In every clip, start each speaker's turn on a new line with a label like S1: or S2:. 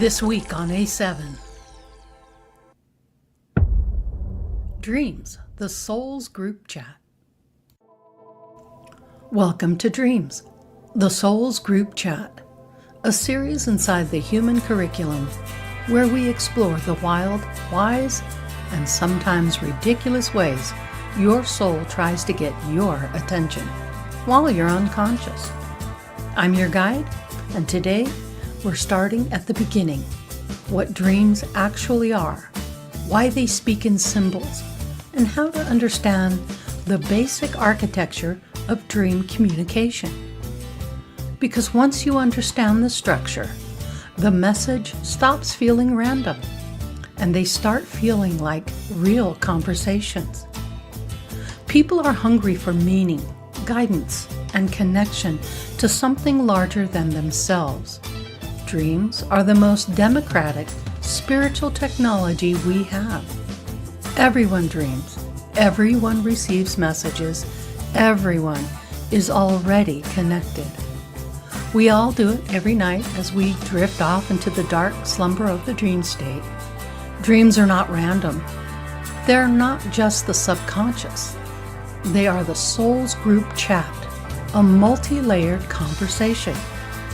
S1: This week on A7. Dreams, the Soul's Group Chat. Welcome to Dreams, the Soul's Group Chat, a series inside the human curriculum where we explore the wild, wise, and sometimes ridiculous ways your soul tries to get your attention while you're unconscious. I'm your guide, and today we're starting at the beginning. What dreams actually are, why they speak in symbols, and how to understand the basic architecture of dream communication. Because once you understand the structure, the message stops feeling random, and they start feeling like real conversations. People are hungry for meaning, guidance, and connection to something larger than themselves. Dreams are the most democratic, spiritual technology we have. Everyone dreams, everyone receives messages, everyone is already connected. We all do it every night as we drift off into the dark slumber of the dream state. Dreams are not random. They're not just the subconscious. They are the soul's group chat, a multi-layered conversation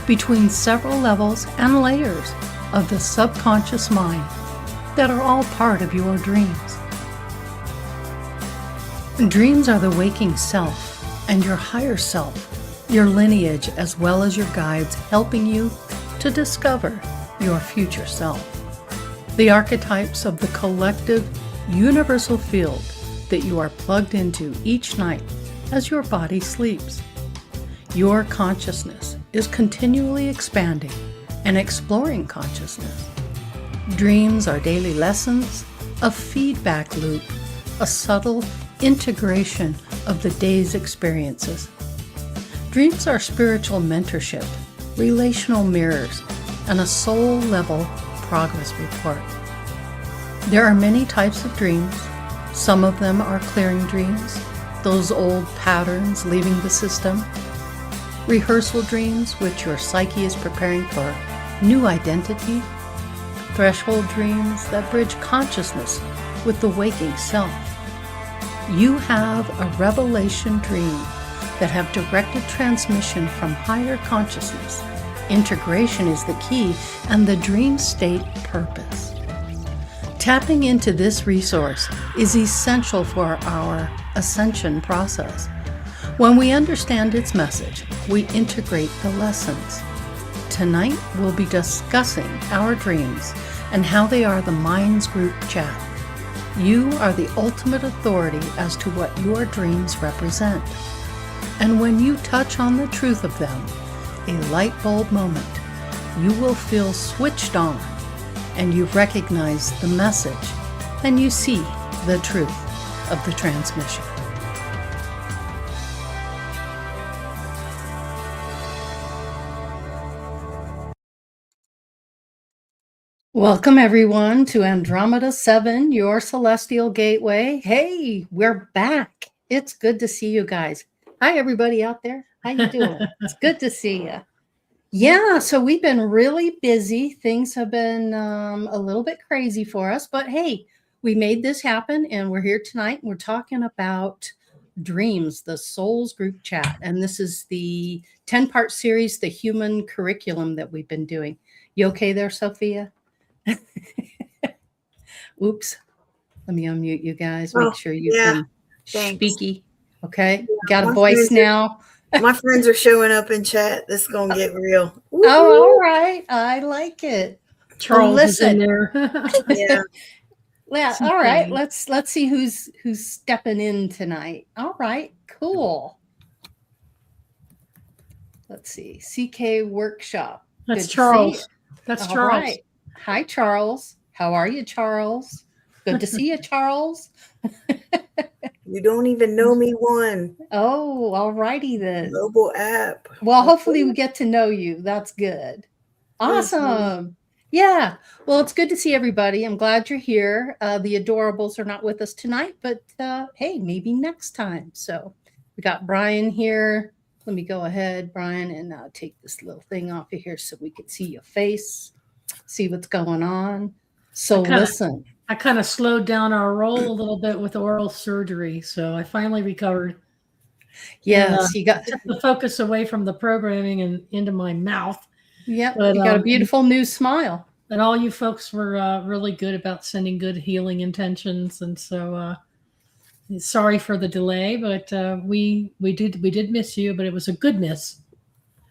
S1: between several levels and layers of the subconscious mind that are all part of your dreams. Dreams are the waking self and your higher self, your lineage, as well as your guides helping you to discover your future self. The archetypes of the collective universal field that you are plugged into each night as your body sleeps. Your consciousness is continually expanding and exploring consciousness. Dreams are daily lessons, a feedback loop, a subtle integration of the day's experiences. Dreams are spiritual mentorship, relational mirrors, and a soul-level progress report. There are many types of dreams. Some of them are clearing dreams, those old patterns leaving the system. Rehearsal dreams, which your psyche is preparing for new identity. Threshold dreams that bridge consciousness with the waking self. You have a revelation dream that have directed transmission from higher consciousness. Integration is the key and the dream state purpose. Tapping into this resource is essential for our ascension process. When we understand its message, we integrate the lessons. Tonight, we'll be discussing our dreams and how they are the mind's group chat. You are the ultimate authority as to what your dreams represent. And when you touch on the truth of them, a light bulb moment, you will feel switched on, and you recognize the message, and you see the truth of the transmission. Welcome, everyone, to Andromeda 7, your celestial gateway. Hey, we're back. It's good to see you guys. Hi, everybody out there. How you doing? It's good to see you. Yeah, so we've been really busy. Things have been a little bit crazy for us, but hey, we made this happen, and we're here tonight. We're talking about dreams, the soul's group chat, and this is the 10-part series, the human curriculum that we've been doing. You okay there, Sophia? Oops. Let me unmute you guys. Make sure you can speaky. Okay. Yeah, got a voice now.
S2: My friends are showing up in chat. This is going to get real.
S1: Woo-hoo. Oh, all right. I like it.
S3: Charles is in there.
S2: Yeah.
S1: Yeah. All right. Let's see who's stepping in tonight. All right. Cool. Let's see. CK Workshop.
S3: That's Charles. That's
S1: all
S3: Charles.
S1: Right. Hi, Charles. How are you, Charles? Good to see you, Charles.
S2: You don't even know me one.
S1: Oh, all righty then.
S2: Mobile app.
S1: Well, hopefully we get to know you. That's good. Awesome. Mm-hmm. Yeah. Well, it's good to see everybody. I'm glad you're here. The Adorables are not with us tonight, but hey, maybe next time. So we got Brian here. Let me go ahead, Brian, and take this little thing off of here so we can see your face.
S3: see what's going on. So listen.
S1: I kind of slowed down our roll a little bit with oral surgery, so I finally recovered.
S3: Yes,
S1: you got took the focus away from the programming and into my mouth.
S3: Yep, you got a beautiful new smile.
S1: And all you folks were really good about sending good healing intentions, and so sorry for the delay, but we did miss you, but it was a good miss.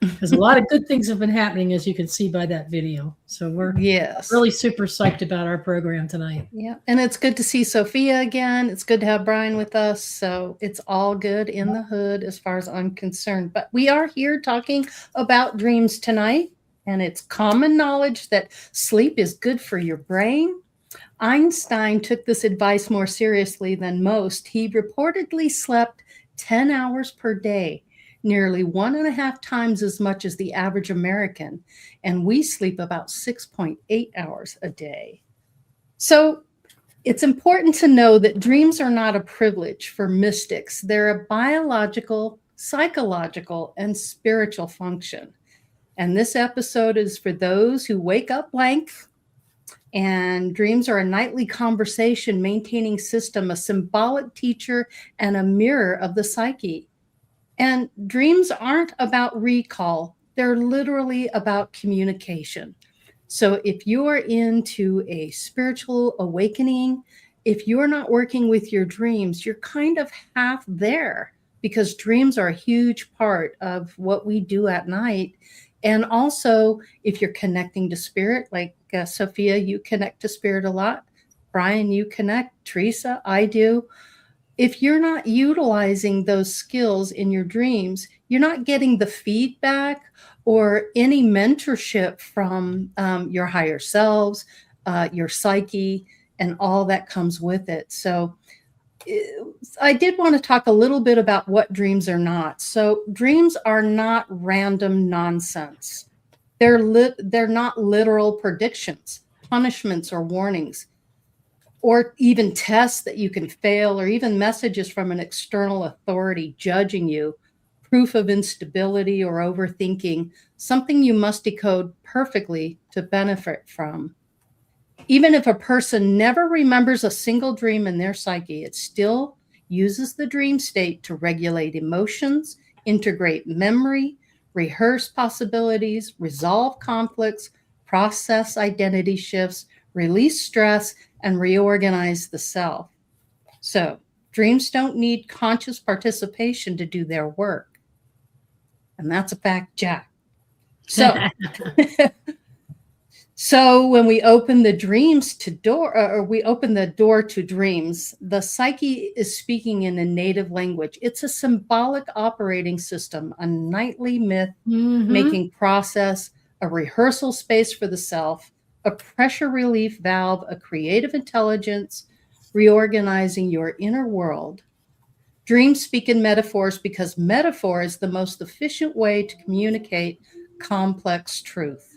S1: Because a lot of good things have been happening, as you can see by that video. So we're really super psyched about our program tonight.
S3: Yeah, and it's good to see Sophia again. It's good to have Brian with us. So it's all good in the hood as far as I'm concerned. But we are here talking about dreams tonight, and it's common knowledge that sleep is good for your brain. Einstein took this advice more seriously than most. He reportedly slept 10 hours per day, nearly 1.5 times as much as the average American, and we sleep about 6.8 hours a day. So it's important to know that dreams are not a privilege for mystics. They're a biological, psychological, and spiritual function. And this episode is for those who wake up blank, and dreams are a nightly conversation maintaining system, a symbolic teacher, and a mirror of the psyche. And dreams aren't about recall. They're literally about communication. So if you are into a spiritual awakening, if you're not working with your dreams, you're kind of half there, because dreams are a huge part of what we do at night. And also, if you're connecting to spirit, like Sophia, you connect to spirit a lot. Brian, you connect. Teresa, I do. If you're not utilizing those skills in your dreams, you're not getting the feedback or any mentorship from your higher selves, your psyche, and all that comes with it. So I did want to talk a little bit about what dreams are not. So dreams are not random nonsense. They're not literal predictions, punishments, or warnings, or even tests that you can fail, or even messages from an external authority judging you, proof of instability or overthinking, something you must decode perfectly to benefit from. Even if a person never remembers a single dream in their psyche, it still uses the dream state to regulate emotions, integrate memory, rehearse possibilities, resolve conflicts, process identity shifts, release stress, and reorganize the self. So dreams don't need conscious participation to do their work. And that's a fact, Jack. So when we open the we open the door to dreams, the psyche is speaking in a native language. It's a symbolic operating system, a nightly myth-making process, a rehearsal space for the self, a pressure relief valve, a creative intelligence, reorganizing your inner world. Dreams speak in metaphors because metaphor is the most efficient way to communicate complex truth.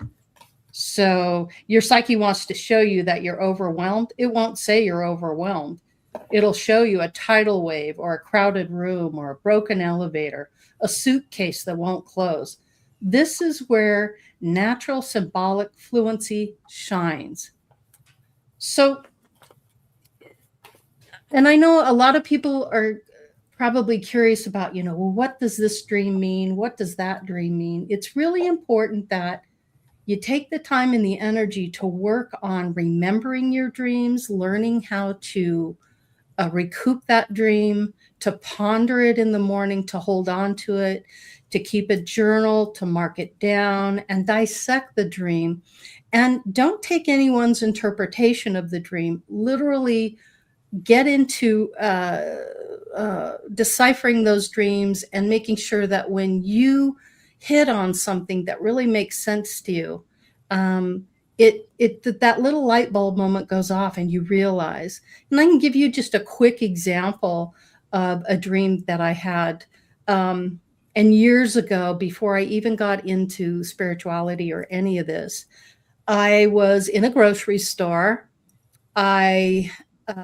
S3: So your psyche wants to show you that you're overwhelmed. It won't say you're overwhelmed. It'll show you a tidal wave or a crowded room or a broken elevator, a suitcase that won't close. This is where natural symbolic fluency shines. So, and I know a lot of people are probably curious about, well, what does this dream mean? What does that dream mean? It's really important that you take the time and the energy to work on remembering your dreams, learning how to recoup that dream, to ponder it in the morning, to hold on to it, to keep a journal, to mark it down and dissect the dream. And don't take anyone's interpretation of the dream. Literally get into deciphering those dreams and making sure that when you hit on something that really makes sense to you, that little light bulb moment goes off and you realize. And I can give you just a quick example of a dream that I had. And years ago, before I even got into spirituality or any of this, I was in a grocery store. I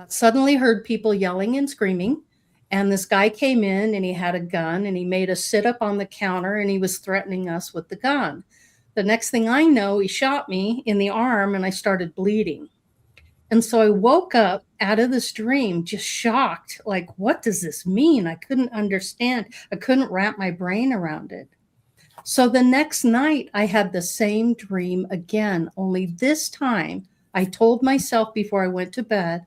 S3: suddenly heard people yelling and screaming. And this guy came in and he had a gun and he made us sit up on the counter and he was threatening us with the gun. The next thing I know, he shot me in the arm and I started bleeding. And so I woke up out of this dream just shocked, like, what does this mean? I couldn't understand. I couldn't wrap my brain around it. So the next night, I had the same dream again, only this time I told myself before I went to bed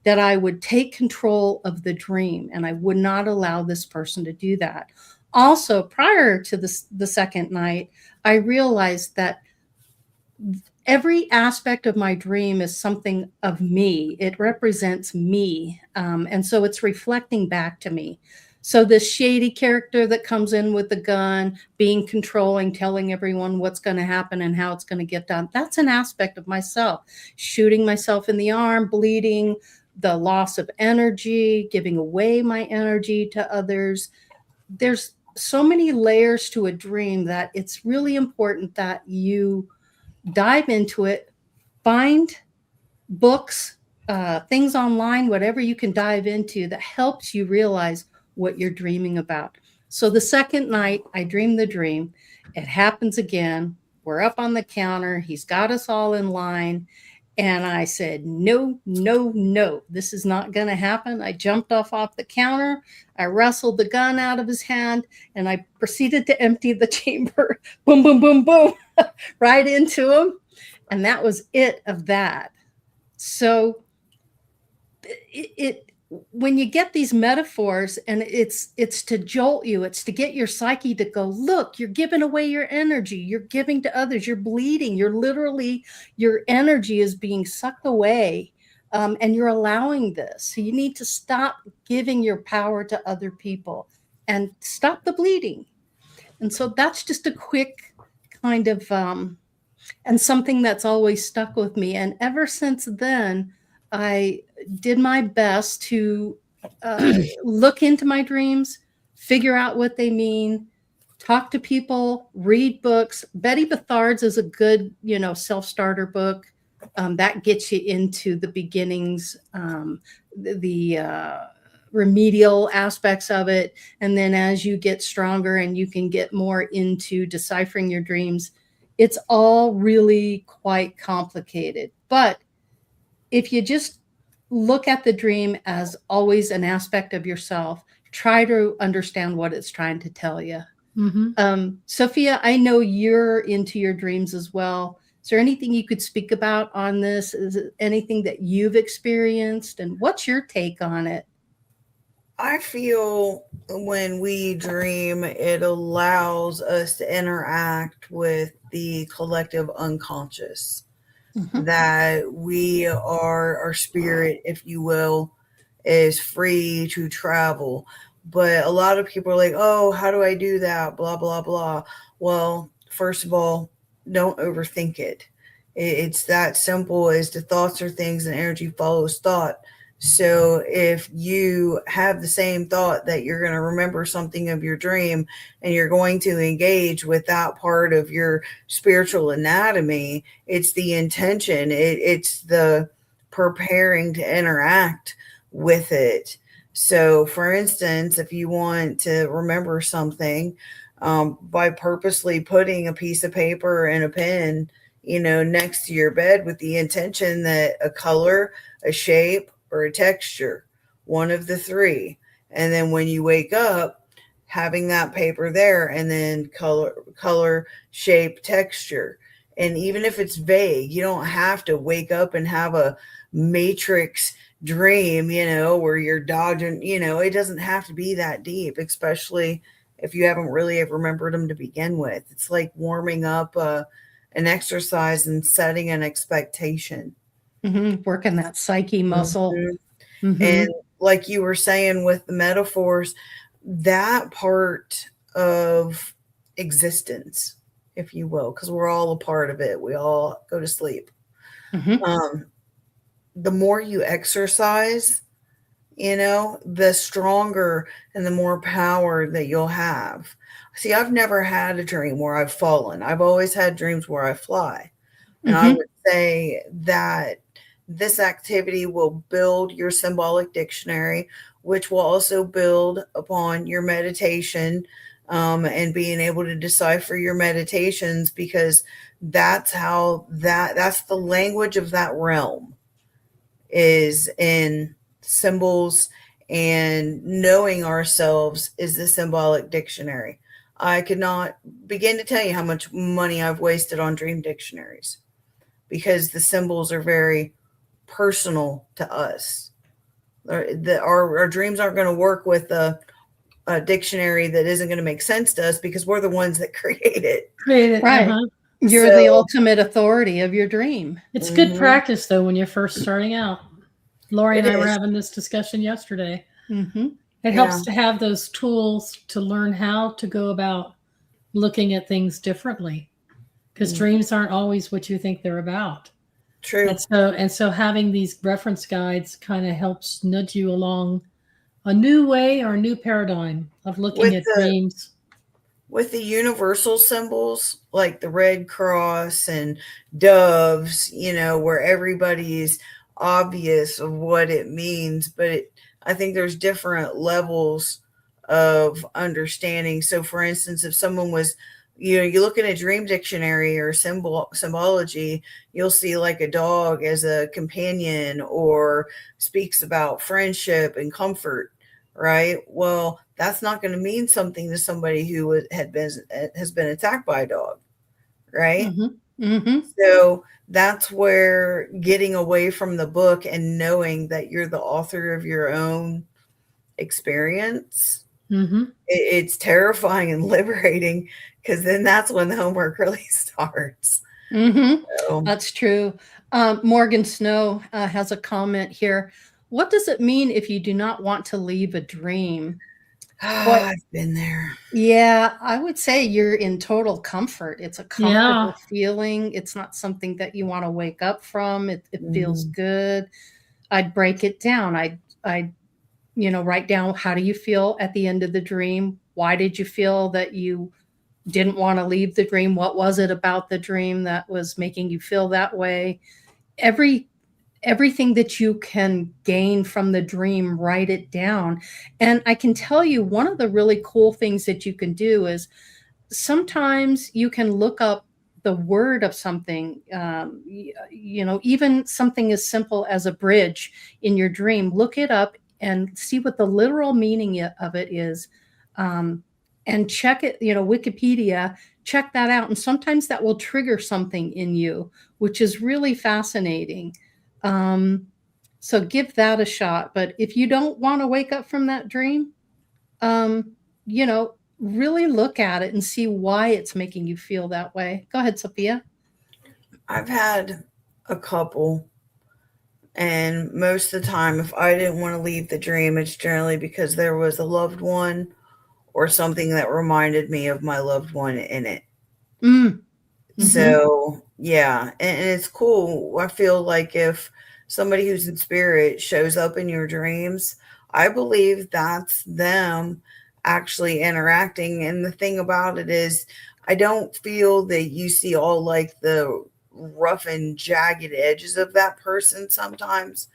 S3: that I would take control of the dream and I would not allow this person to do that. Also, prior to the second night, I realized that every aspect of my dream is something of me. It represents me. And so it's reflecting back to me. So this shady character that comes in with the gun, being controlling, telling everyone what's going to happen and how it's going to get done, that's an aspect of myself. Shooting myself in the arm, bleeding, the loss of energy, giving away my energy to others. There's so many layers to a dream that it's really important that you dive into it, find books, things online, whatever you can dive into that helps you realize what you're dreaming about. So the second night I dreamed the dream, it happens again. We're up on the counter. He's got us all in line. And I said, no, no, no, this is not going to happen. I jumped off the counter. I wrestled the gun out of his hand and I proceeded to empty the chamber. Boom, boom, boom, boom, right into him. And that was it of that. So when you get these metaphors and it's to jolt you, it's to get your psyche to go, look, you're giving away your energy, you're giving to others, you're bleeding, you're literally, your energy is being sucked away, and you're allowing this. So you need to stop giving your power to other people and stop the bleeding. And so that's just a quick kind of and something that's always stuck with me. And ever since then, I did my best to look into my dreams, figure out what they mean, talk to people, read books. Betty Bethard's is a good, self-starter book that gets you into the beginnings, the remedial aspects of it. And then as you get stronger and you can get more into deciphering your dreams, it's all really quite complicated. But if you just look at the dream as always an aspect of yourself, try to understand what it's trying to tell you.
S1: Mm-hmm.
S3: Sophia, I know you're into your dreams as well. Is there anything you could speak about on this? Is it anything that you've experienced? And what's your take on it?
S2: I feel when we dream, it allows us to interact with the collective unconscious.
S3: Mm-hmm.
S2: That we are, our spirit, if you will, is free to travel. But a lot of people are like, oh, how do I do that? Blah, blah, blah. Well, first of all, don't overthink it. It's that simple as the thoughts are things and energy follows thought. So if you have the same thought that you're going to remember something of your dream and you're going to engage with that part of your spiritual anatomy, it's the intention, it's the preparing to interact with it. So for instance, if you want to remember something, by purposely putting a piece of paper and a pen, next to your bed with the intention that a color, a shape, or a texture, one of the three. And then when you wake up, having that paper there and then color, shape, texture. And even if it's vague, you don't have to wake up and have a matrix dream, where you're dodging, it doesn't have to be that deep, especially if you haven't really remembered them to begin with. It's like warming up an exercise and setting an expectation.
S3: Mm-hmm. Working that psyche muscle.
S2: Mm-hmm.
S3: Mm-hmm.
S2: And like you were saying with the metaphors, that part of existence, if you will, because we're all a part of it. We all go to sleep.
S3: Mm-hmm.
S2: The more you exercise, the stronger and the more power that you'll have. See, I've never had a dream where I've fallen. I've always had dreams where I fly. And I would say that this activity will build your symbolic dictionary, which will also build upon your meditation, and being able to decipher your meditations, because that's how that's the language of that realm, is in symbols, and knowing ourselves is the symbolic dictionary. I could not begin to tell you how much money I've wasted on dream dictionaries, because the symbols are very personal to us. Our dreams aren't going to work with a dictionary that isn't going to make sense to us, because we're the ones that create it.
S3: Right. You're the ultimate authority of your dream.
S4: It's good practice, though, when you're first starting out. Lori and I were
S2: is.
S4: having this discussion yesterday.
S3: Mm-hmm.
S4: It helps to have those tools to learn how to go about looking at things differently, because dreams aren't always what you think they're about.
S2: True.
S4: And so having these reference guides kind of helps nudge you along a new way or a new paradigm of looking at dreams.
S2: With the universal symbols like the Red Cross and doves, where everybody's obvious of what it means, but I think there's different levels of understanding. So for instance, if someone was, you look in a dream dictionary or symbology, you'll see like a dog as a companion, or speaks about friendship and comfort, right? Well, that's not going to mean something to somebody who has been attacked by a dog, right?
S3: Mm-hmm. Mm-hmm.
S2: So that's where getting away from the book and knowing that you're the author of your own experience, it's terrifying and liberating, because then that's when the homework really starts.
S3: So. That's true. Morgan Snow has a comment here. What does it mean if you do not want to leave a dream?
S2: I've been there.
S3: Yeah, I would say you're in total comfort. It's a comfortable feeling. It's not something that you want to wake up from. It feels good. I'd break it down. I'd write down, how do you feel at the end of the dream? Why did you feel that you didn't want to leave the dream? What was it about the dream that was making you feel that way? Everything that you can gain from the dream, write it down. And I can tell you, one of the really cool things that you can do is sometimes you can look up the word of something, even something as simple as a bridge in your dream. Look it up and see what the literal meaning of it is. And check it, Wikipedia, check that out. And sometimes that will trigger something in you, which is really fascinating. So give that a shot. But if you don't want to wake up from that dream, really look at it and see why it's making you feel that way. Go ahead, Sophia.
S2: I've had a couple, and most of the time, if I didn't want to leave the dream, it's generally because there was a loved one or something that reminded me of my loved one in it. So yeah, and it's cool. I feel like if somebody who's in spirit shows up in your dreams, I believe that's them actually interacting. And the thing about it is, I don't feel that you see all like the rough and jagged edges of that person sometimes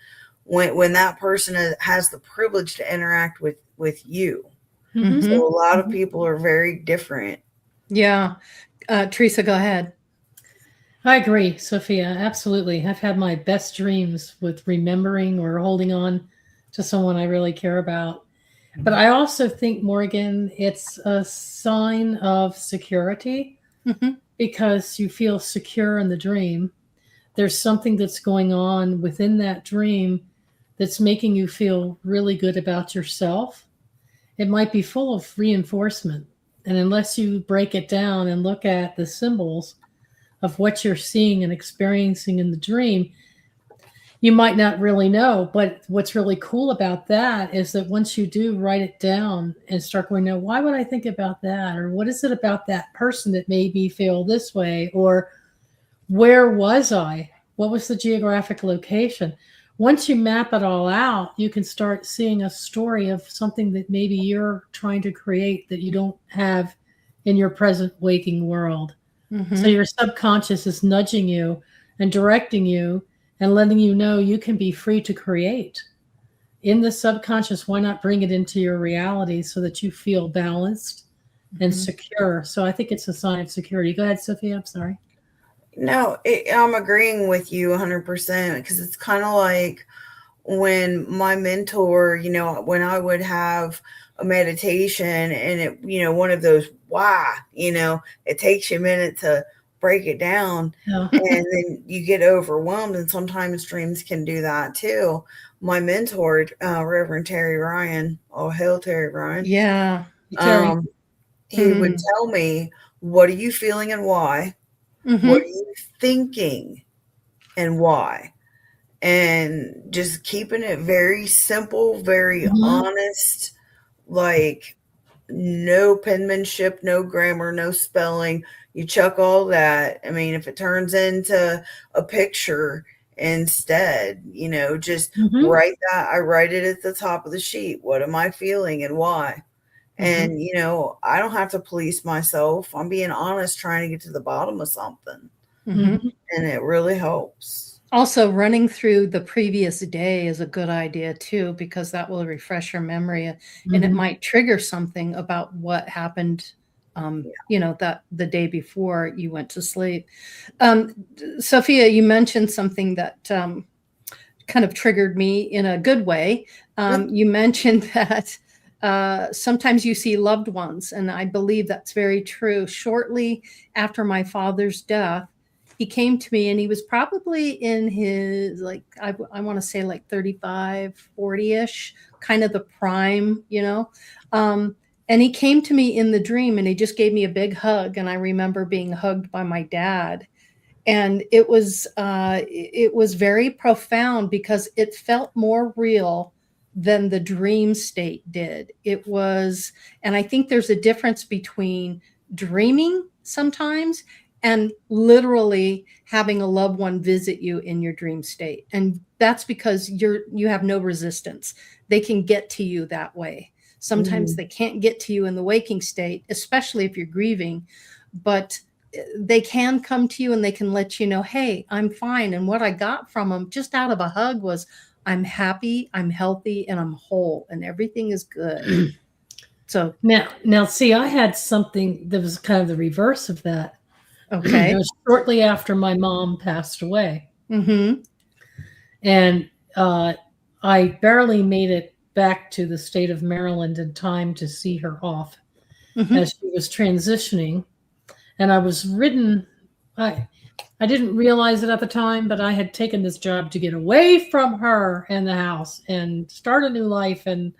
S2: when that person has the privilege to interact with you. So a lot of people are very different.
S3: Yeah. Teresa, go ahead.
S4: I agree, Sophia. Absolutely. I've had my best dreams with remembering or holding on to someone I really care about. But I also think, Morgan, it's a sign of security, because you feel secure in the dream. There's something that's going on within that dream that's making you feel really good about yourself. It might be full of reinforcement. And unless you break it down and look at the symbols of what you're seeing and experiencing in the dream, you might not really know. But what's really cool about that is that once you do write it down and start going, now, why would I think about that? Or what is it about that person that made me feel this way? Or where was I? What was the geographic location? Once you map it all out, you can start seeing a story of something that maybe you're trying to create that you don't have in your present waking world. So your subconscious is nudging you and directing you and letting you know you can be free to create. In the subconscious, why not bring it into your reality so that you feel balanced and secure. So I think it's a sign of security. Go ahead, Sophia. I'm sorry.
S2: No, I'm agreeing with you 100% because it's kind of like when my mentor, when I would have a meditation and it, one of those, why, it takes you a minute to break it down
S4: No.
S2: and then you get overwhelmed. And sometimes dreams can do that too. My mentor, Reverend Terry Ryan, oh, hail Terry Ryan.
S3: Yeah.
S4: Terry.
S2: He would tell me, what are you feeling and why? What are you thinking and why? And just keeping it very simple, very honest, like no penmanship, no grammar, no spelling. You chuck all that. I mean, if it turns into a picture instead, just write that. I write it at the top of the sheet. What am I feeling and why? And, I don't have to police myself. I'm being honest, trying to get to the bottom of something. And it really helps.
S3: Also, running through the previous day is a good idea too, because that will refresh your memory and it might trigger something about what happened, that the day before you went to sleep. Sophia, you mentioned something that kind of triggered me in a good way. You mentioned that sometimes you see loved ones, and I believe that's very true. Shortly after my father's death, he came to me and he was probably in his, I want to say 35, 40-ish, kind of the prime, and he came to me in the dream and he just gave me a big hug. And I remember being hugged by my dad. And it was very profound because it felt more real than the dream state did. It was, and I think there's a difference between dreaming sometimes and literally having a loved one visit you in your dream state. And that's because you have no resistance. They can get to you that way. Sometimes they can't get to you in the waking state, especially if you're grieving, but they can come to you and they can let you know, hey, I'm fine. And what I got from them just out of a hug was, I'm happy, I'm healthy, and I'm whole, and everything is good. So
S4: now, see, I had something that was kind of the reverse of that.
S3: Okay.
S4: It was shortly after my mom passed away. And I barely made it back to the state of Maryland in time to see her off as she was transitioning. And I was ridden, I didn't realize it at the time, but I had taken this job to get away from her and the house and start a new life. And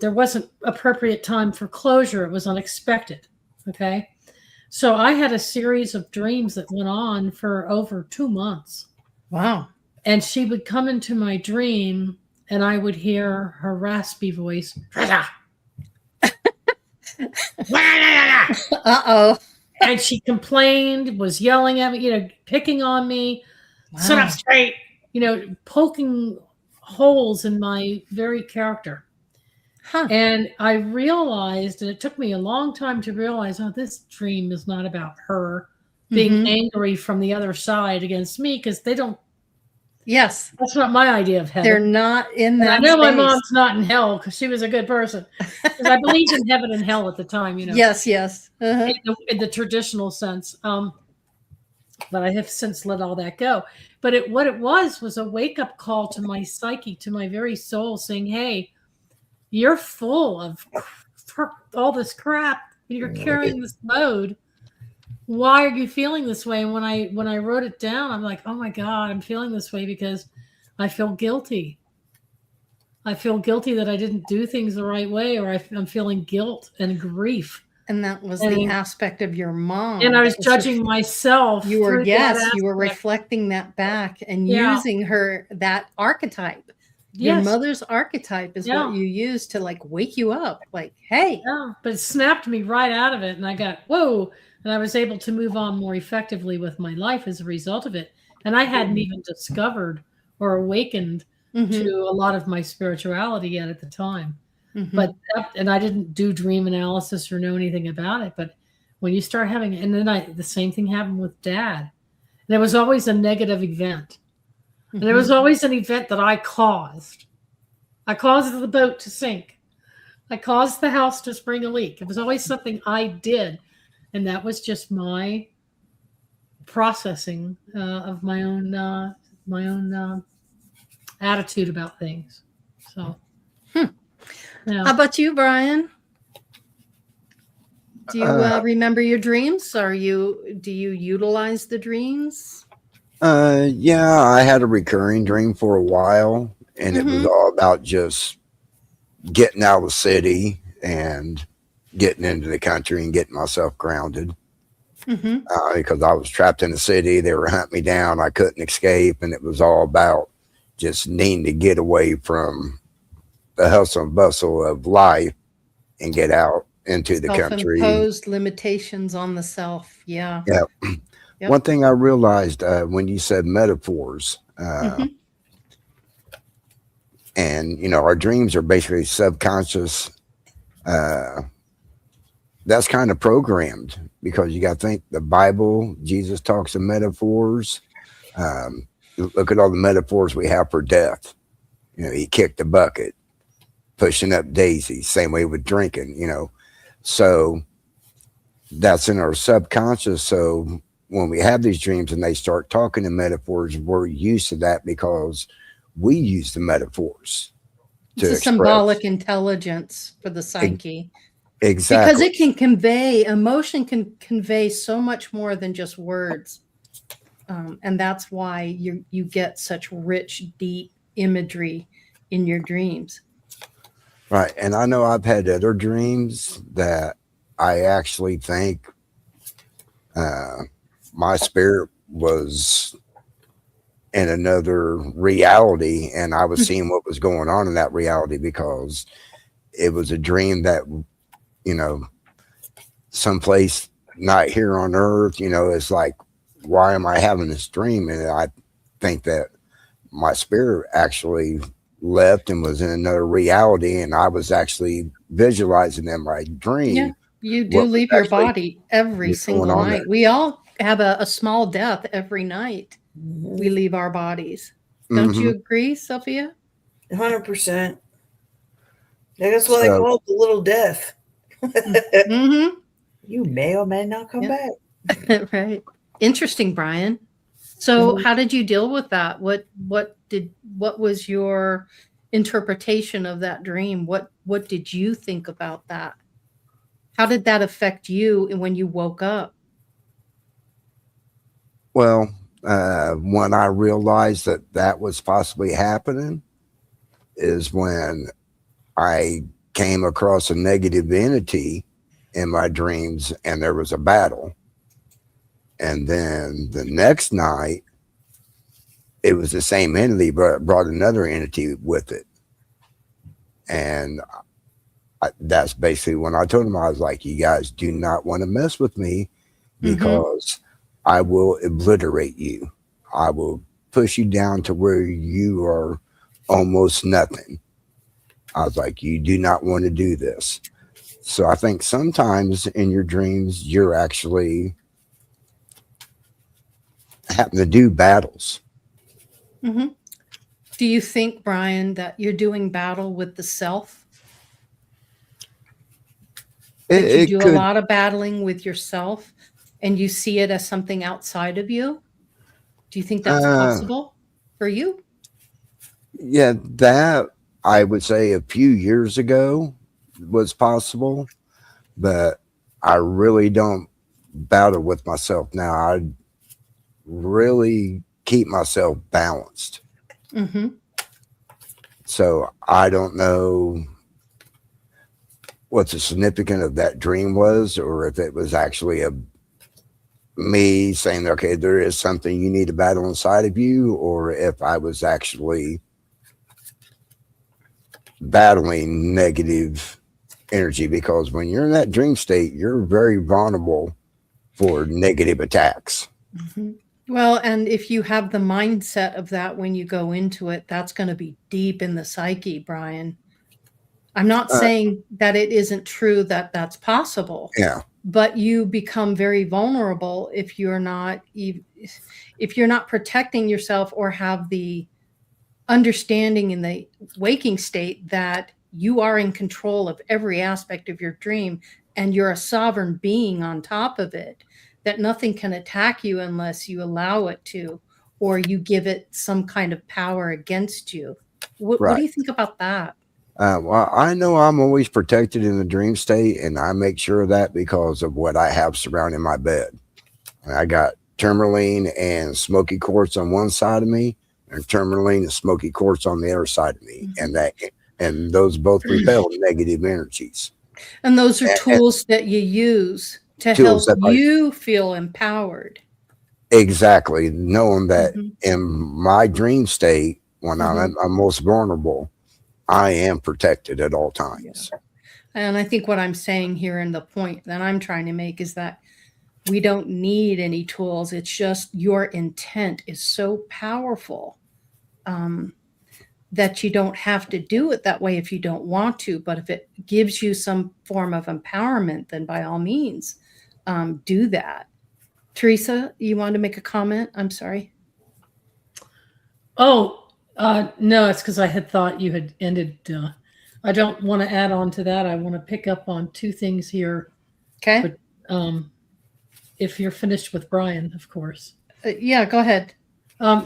S4: there wasn't appropriate time for closure. It was unexpected. Okay. So I had a series of dreams that went on for over 2 months.
S3: Wow.
S4: And she would come into my dream and I would hear her raspy voice.
S3: Uh-oh.
S4: And she complained, was yelling at me, picking on me, sit up straight, poking holes in my very character. And I realized, and it took me a long time to realize, this dream is not about her being angry from the other side against me, because they don't.
S3: Yes.
S4: That's not my idea of heaven.
S3: They're not in that.
S4: I know my mom's not in hell because she was a good person. Because I believed in heaven and hell at the time,
S3: Yes, yes.
S4: In the traditional sense. But I have since let all that go. But what it was a wake-up call to my psyche, to my very soul, saying, hey, you're full of all this crap. You're carrying this load. Why are you feeling this way? And when I wrote it down, I'm like, oh my God, I'm feeling this way because I feel guilty. I feel guilty that I didn't do things the right way, or I'm feeling guilt and grief.
S3: And that was the aspect of your mom.
S4: And I was judging myself.
S3: You were reflecting that back and using that archetype. Yes. Your mother's archetype is what you use to wake you up. Hey.
S4: Yeah, but it snapped me right out of it. And I got, whoa. And I was able to move on more effectively with my life as a result of it. And I hadn't even discovered or awakened to a lot of my spirituality yet at the time. But I didn't do dream analysis or know anything about it. But when you start having it, and then the same thing happened with Dad. And there was always a negative event. And there was always an event that I caused. I caused the boat to sink. I caused the house to spring a leak. It was always something I did, and that was just my processing of my own attitude about things. So, yeah.
S3: How about you, Brian? Do you remember your dreams? Do you utilize the dreams?
S5: Yeah, I had a recurring dream for a while, and it was
S3: Mhm.
S5: all about just getting out of the city and getting into the country and getting myself grounded.
S3: Mhm.
S5: Because I was trapped in the city, they were hunting me down, I couldn't escape, and it was all about just needing to get away from the hustle and bustle of life and get out into the country.
S3: Self-imposed limitations on the self. Yeah.
S5: Yeah.
S3: Yep.
S5: One thing I realized when you said metaphors,
S3: Mhm.
S5: and our dreams are basically subconscious. That's kind of programmed because you got to think the Bible, Jesus talks in metaphors. Look at all the metaphors we have for death. He kicked the bucket, pushing up daisies. Same way with drinking. So that's in our subconscious. So when we have these dreams and they start talking in metaphors, we're used to that because we use the metaphors
S3: It's
S5: to
S3: a
S5: express.
S3: symbolic intelligence for the psyche.
S5: Exactly.
S3: Because it can convey, emotion can convey so much more than just words. And that's why you get such rich, deep imagery in your dreams.
S5: Right. And I know I've had other dreams that I actually think my spirit was in another reality, and I was seeing what was going on in that reality because it was a dream that, someplace not here on earth, it's like, why am I having this dream? And I think that my spirit actually left and was in another reality, and I was actually visualizing in my dream.
S3: Yeah, you do leave your body every single night.
S5: There.
S3: We all have a small death every night. We leave our bodies. Don't you agree, Sophia?
S2: 100%. That's why they call it the little death.
S3: Mm-hmm.
S2: You may or may not come back.
S3: Right. Interesting, Brian. So how did you deal with that? What was your interpretation of that dream? What did you think about that? How did that affect you when you woke up?
S5: Well, when I realized that was possibly happening is when I came across a negative entity in my dreams, and there was a battle. And then the next night, it was the same entity, but it brought another entity with it. And that's basically when I told them, I was like, you guys do not want to mess with me because I will obliterate you. I will push you down to where you are almost nothing. I was like, you do not want to do this. So I think sometimes in your dreams, you're actually having to do battles.
S3: Mm-hmm. Do you think, Brian, that you're doing battle with the self? That you do a lot of battling with yourself and you see it as something outside of you? Do you think that's possible for you?
S5: Yeah, that I would say a few years ago was possible, but I really don't battle with myself now. I really keep myself balanced.
S3: Mm-hmm.
S5: So I don't know what the significance of that dream was, or if it was actually me saying, okay, there is something you need to battle inside of you, or if I was actually battling negative energy, because when you're in that dream state, you're very vulnerable for negative attacks.
S3: Mm-hmm. Well, and if you have the mindset of that when you go into it, that's going to be deep in the psyche, Brian. I'm not saying that it isn't true that that's possible.
S5: Yeah.
S3: But you become very vulnerable if you're not protecting yourself or have the understanding in the waking state that you are in control of every aspect of your dream, and you're a sovereign being on top of it, that nothing can attack you unless you allow it to, or you give it some kind of power against you. What do
S5: Right.
S3: you think about that?
S5: Well, I know I'm always protected in the dream state, and I make sure of that because of what I have surrounding my bed. I got tourmaline and smoky quartz on one side of me, and tourmaline and smoky quartz on the other side of me, and those both repel negative energies.
S3: And those are
S5: And
S3: tools that you use to
S5: tools
S3: help
S5: that
S3: you feel empowered.
S5: exactly, knowing that
S3: Mhm.
S5: in my dream state, when
S3: Mhm.
S5: I'm most vulnerable, I am protected at all
S3: Yeah.
S5: times.
S3: And I think what I'm saying here, and the point that I'm trying to make, is that we don't need any tools. It's just your intent is so powerful, that you don't have to do it that way if you don't want to. But if it gives you some form of empowerment, then by all means, do that. Teresa, you want to make a comment? I'm sorry.
S4: Oh, no, it's because I had thought you had ended. I don't want to add on to that. I want to pick up on two things here.
S3: Okay.
S4: But if you're finished with Brian, of course.
S3: Yeah, go ahead.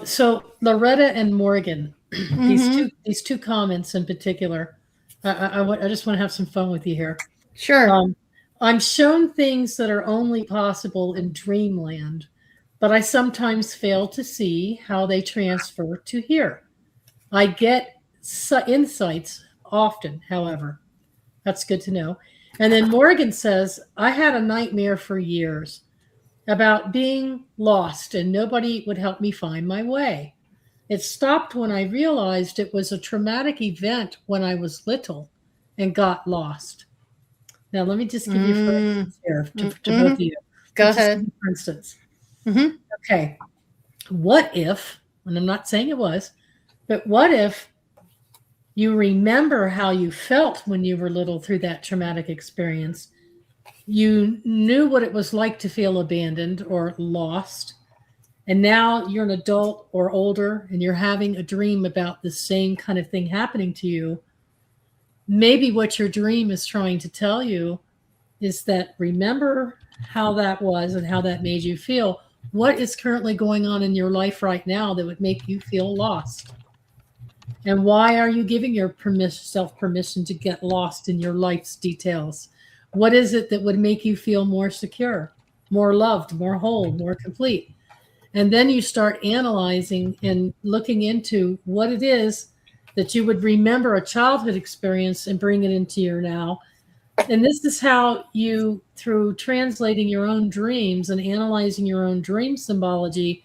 S4: So Loretta and Morgan,
S3: Mhm.
S4: these two comments in particular, I just want to have some fun with you here.
S3: Sure.
S4: I'm shown things that are only possible in dreamland, but I sometimes fail to see how they transfer to here. I get insights often, however. That's good to know. And then Morgan says, I had a nightmare for years about being lost and nobody would help me find my way. It stopped when I realized it was a traumatic event when I was little and got lost. Now, let me just give you, for instance, here to both of you.
S3: Go
S4: Let's just
S3: ahead.
S4: give you, for instance.
S3: Mhm.
S4: Okay. What if, and I'm not saying it was, but what if you remember how you felt when you were little through that traumatic experience? You knew what it was like to feel abandoned or lost. And now you're an adult or older and you're having a dream about the same kind of thing happening to you. Maybe what your dream is trying to tell you is that remember how that was and how that made you feel. What is currently going on in your life right now that would make you feel lost? And why are you giving yourself permission to get lost in your life's details? What is it that would make you feel more secure, more loved, more whole, more complete? And then you start analyzing and looking into what it is that you would remember a childhood experience and bring it into your now. And this is how you, through translating your own dreams and analyzing your own dream symbology,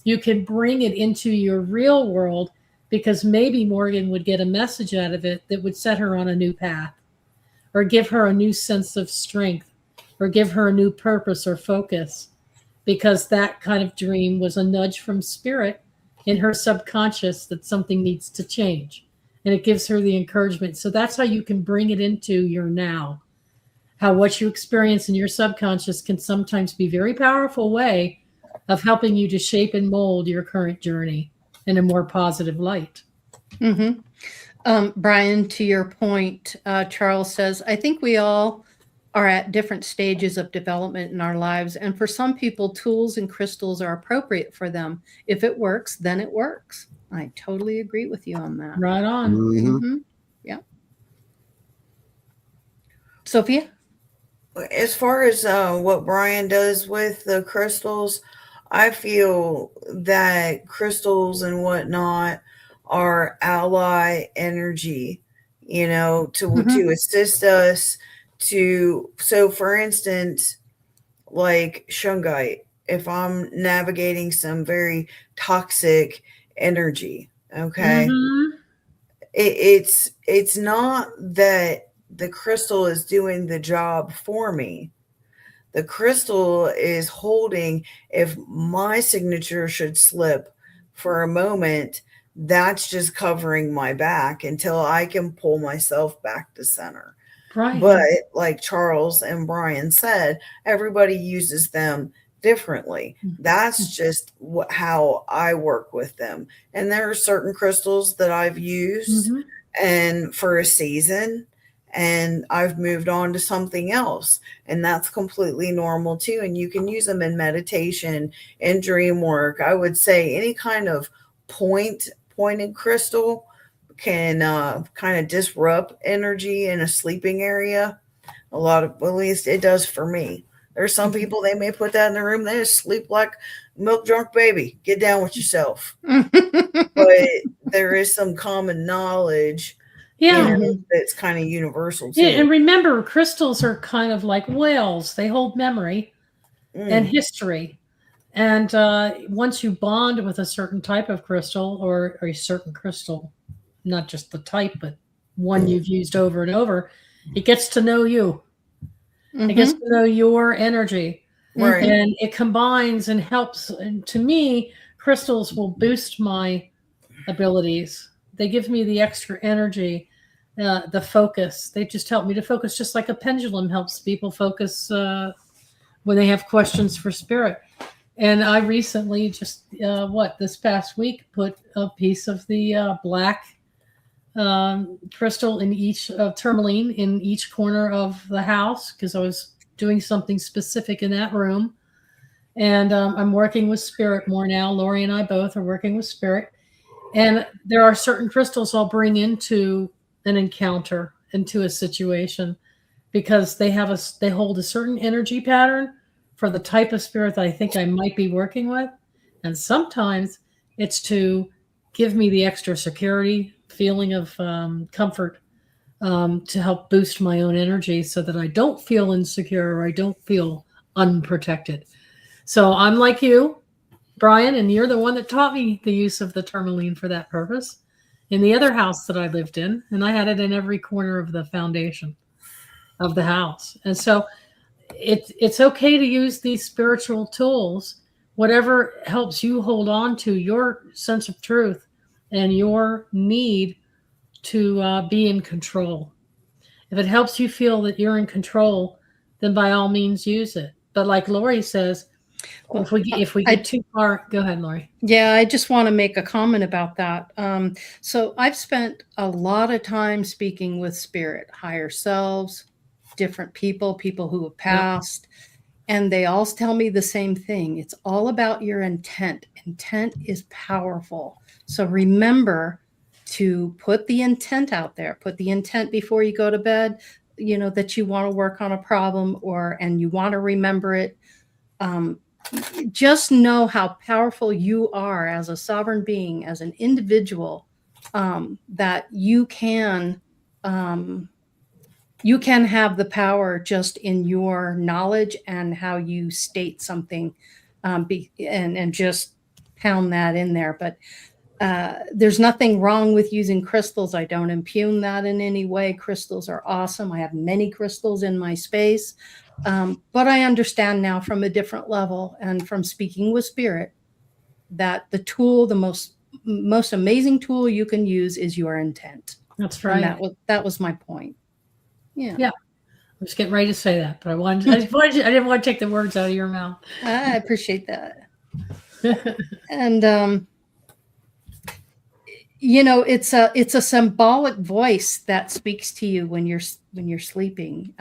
S4: you can bring it into your real world, because maybe Morgan would get a message out of it that would set her on a new path or give her a new sense of strength or give her a new purpose or focus, because that kind of dream was a nudge from spirit in her subconscious that something needs to change. And it gives her the encouragement. So that's how you can bring it into your now. How what you experience in your subconscious can sometimes be a very powerful way of helping you to shape and mold your current journey in a more positive light.
S3: Brian, to your point, Charles says, I think we all are at different stages of development in our lives. And for some people, tools and crystals are appropriate for them. If it works, then it works. I totally agree with you on that.
S4: Right on.
S3: Mm-hmm. Yeah. Sophia?
S2: As far as what Brian does with the crystals, I feel that crystals and whatnot are ally energy, to assist us so for instance, like shungite, if I'm navigating some very toxic energy, okay, it's not that the crystal is doing the job for me. The crystal is holding, if my signature should slip for a moment, that's just covering my back until I can pull myself back to center.
S4: Right.
S2: But like Charles and Brian said, everybody uses them differently. That's just how I work with them. And there are certain crystals that I've used and for a season, and I've moved on to something else, and that's completely normal too. And you can use them in meditation and dream work. I would say any kind of pointed crystal can kind of disrupt energy in a sleeping area. At least it does for me. There's some people, they may put that in the room, they just sleep like milk drunk baby. Get down with yourself. But there is some common knowledge,
S4: Yeah.
S2: that's kind of universal too.
S4: Yeah, and remember, crystals are kind of like whales. They hold memory and history. And once you bond with a certain type of crystal or a certain crystal, not just the type, but one you've used over and over, it gets to know you. It gets to know your energy.
S2: Right.
S4: And it combines and helps. And to me, crystals will boost my abilities. They give me the extra energy, the focus. They just help me to focus, just like a pendulum helps people focus when they have questions for spirit. And I recently just, this past week, put a piece of the black crystal in each tourmaline in each corner of the house, because I was doing something specific in that room. And I'm working with spirit more now. Lori and I both are working with spirit. And there are certain crystals I'll bring into an encounter, into a situation, because they hold a certain energy pattern for the type of spirit that I think I might be working with. And sometimes it's to give me the extra security, feeling of comfort, to help boost my own energy so that I don't feel insecure or I don't feel unprotected. So I'm like you, Brian, and you're the one that taught me the use of the tourmaline for that purpose in the other house that I lived in. And I had it in every corner of the foundation of the house. And so it's okay to use these spiritual tools, whatever helps you hold on to your sense of truth and your need to be in control. If it helps you feel that you're in control, then by all means use it. But like Lori says, well, if we get too far, go ahead, Lori.
S3: Yeah, I just want to make a comment about that. So I've spent a lot of time speaking with spirit, higher selves, different people who have passed, and they all tell me the same thing. It's all about your intent. Intent is powerful. So remember to put the intent out there. Put the intent before you go to bed, that you want to work on a problem and you want to remember it. Just know how powerful you are as a sovereign being, as an individual, that you can have the power just in your knowledge and how you state something, and just pound that in there. But there's nothing wrong with using crystals. I don't impugn that in any way. Crystals are awesome. I have many crystals in my space. But I understand now from a different level and from speaking with spirit that the tool, the most amazing tool you can use is your intent.
S4: That's right.
S3: And that was my point. Yeah.
S4: Yeah. I was getting ready to say that, but I didn't want to take the words out of your mouth.
S3: I appreciate that. And, it's a symbolic voice that speaks to you when you're sleeping.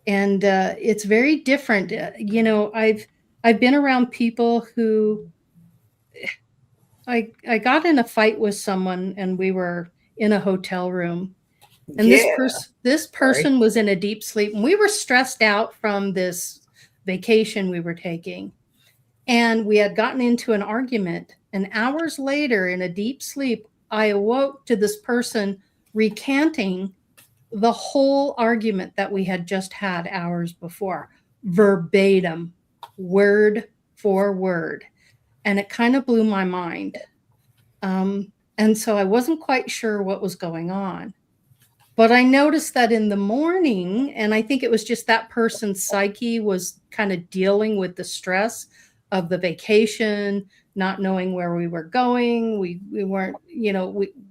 S3: And it's very different. I've been around people who I got in a fight with someone, and we were in a hotel room, and this person was in a deep sleep, and we were stressed out from this vacation we were taking, and we had gotten into an argument. And hours later, in a deep sleep, I awoke to this person recanting the whole argument that we had just had hours before, verbatim, word for word. And it kind of blew my mind. And so I wasn't quite sure what was going on. But I noticed that in the morning, and I think it was just that person's psyche was kind of dealing with the stress of the vacation, not knowing where we were going. We weren't,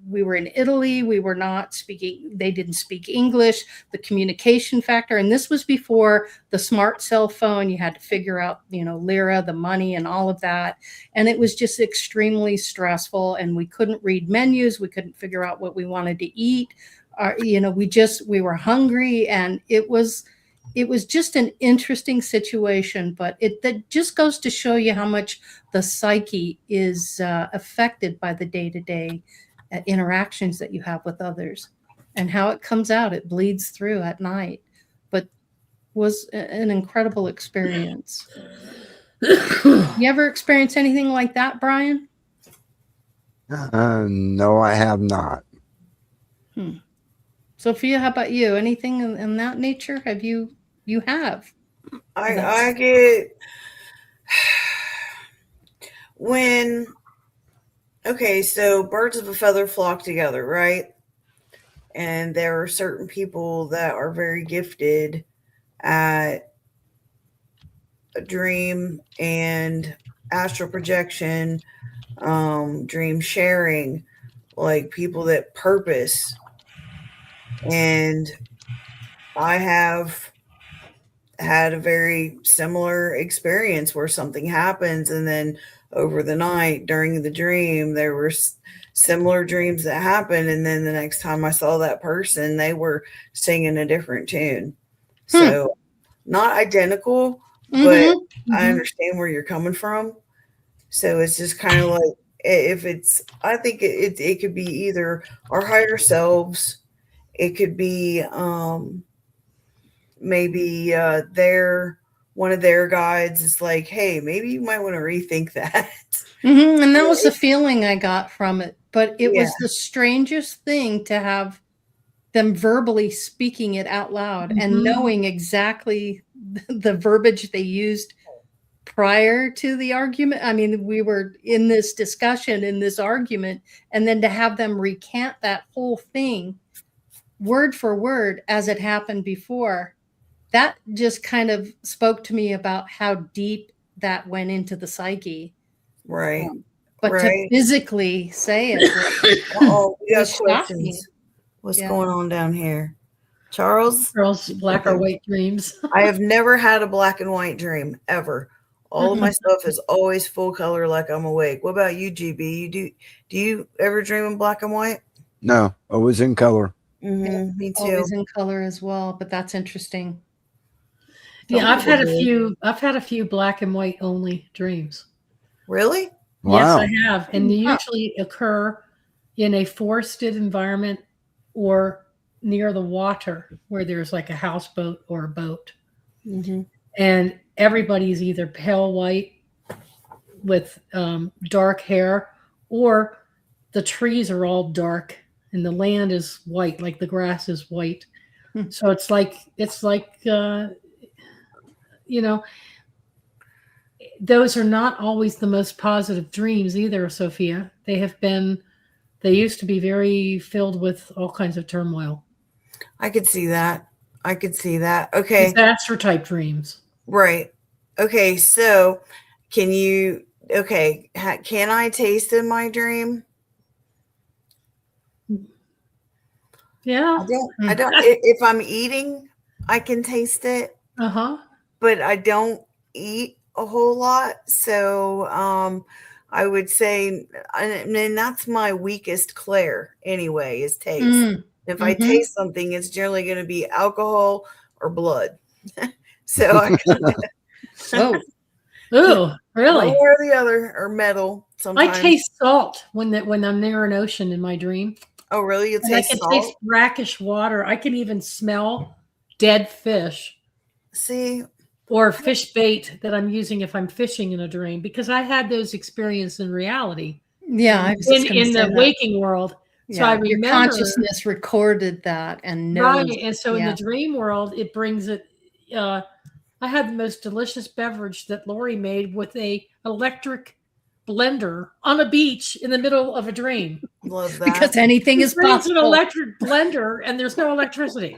S3: we were in Italy. We were not speaking, they didn't speak English, the communication factor. And this was before the smart cell phone. You had to figure out, lira, the money and all of that. And it was just extremely stressful. And we couldn't read menus. We couldn't figure out what we wanted to eat. We were hungry, and it was just an interesting situation, but that just goes to show you how much the psyche is affected by the day-to-day interactions that you have with others, and how it comes out. It bleeds through at night, but was an incredible experience. You ever experience anything like that, Brian?
S5: No, I have not.
S3: Sophia, how about you? Anything in that nature? Have you have?
S2: I get so birds of a feather flock together, right? And there are certain people that are very gifted at a dream and astral projection, dream sharing, like people that purpose. And I have had a very similar experience where something happens, and then over the night during the dream, there were similar dreams that happened. And then the next time I saw that person, they were singing a different tune. So not identical, but I understand where you're coming from. So it's just kind of like, I think it could be either our higher selves. It could be maybe one of their guides is like, hey, maybe you might want to rethink that.
S3: And that was the feeling I got from it. But it was the strangest thing to have them verbally speaking it out loud and knowing exactly the verbiage they used prior to the argument. I mean, we were in this discussion, in this argument, and then to have them recant that whole thing word for word as it happened before, that just kind of spoke to me about how deep that went into the psyche.
S2: Right.
S3: But to physically say it.
S2: We got questions. What's going on down here? Charles,
S4: black or white dreams.
S2: I have never had a black and white dream ever. All of my stuff is always full color, like I'm awake. What about you, GB? Do you ever dream in black and white?
S5: No, always in color.
S2: Me too.
S3: Always in color as well, but that's interesting.
S4: Yeah, I've had a few black and white only dreams.
S2: Really?
S5: Wow.
S4: Yes, I have. And they usually occur in a forested environment or near the water where there's like a houseboat or a boat. And everybody's either pale white with dark hair, or the trees are all dark and the land is white, like the grass is white. So it's like those are not always the most positive dreams either, Sophia. They used to be very filled with all kinds of turmoil.
S2: I could see that. Okay.
S4: Disaster type dreams.
S2: Right. Okay. So can I taste in my dream?
S4: Yeah.
S2: I don't, if I'm eating, I can taste it. But I don't eat a whole lot. So, I would say, and that's my weakest clair anyway, is taste. If I taste something, it's generally going to be alcohol or blood. So I
S4: Ooh, really?
S2: One or the other, or metal sometimes.
S4: I taste salt when I'm near an ocean in my dream.
S2: Oh, really? You taste salt?
S4: I can taste brackish water. I can even smell dead fish.
S2: See?
S4: Or fish bait that I'm using if I'm fishing in a dream, because I had those experiences in reality.
S3: Yeah,
S4: in the waking world. So I remember,
S3: your consciousness recorded that and knows.
S4: Right. And so in the dream world, it brings it. I had the most delicious beverage that Lori made with a electric blender on a beach in the middle of a dream.
S2: Love that.
S3: Because anything is possible.
S4: It's an electric blender and there's no electricity.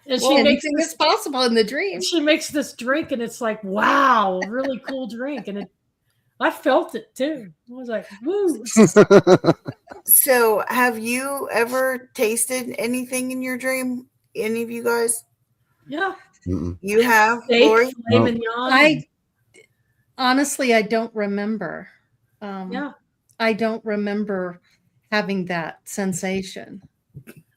S4: And
S3: anything is possible in the dream.
S4: She makes this drink and it's like, wow, really cool drink. And I felt it too. I was like, woo.
S2: So, have you ever tasted anything in your dream? Any of you guys?
S4: Yeah.
S5: Mm-mm.
S2: You have,
S4: Steak,
S2: Lori?
S4: filet
S5: No.
S4: mignon.
S3: I honestly, I don't remember.
S4: yeah.
S3: I don't remember having that sensation.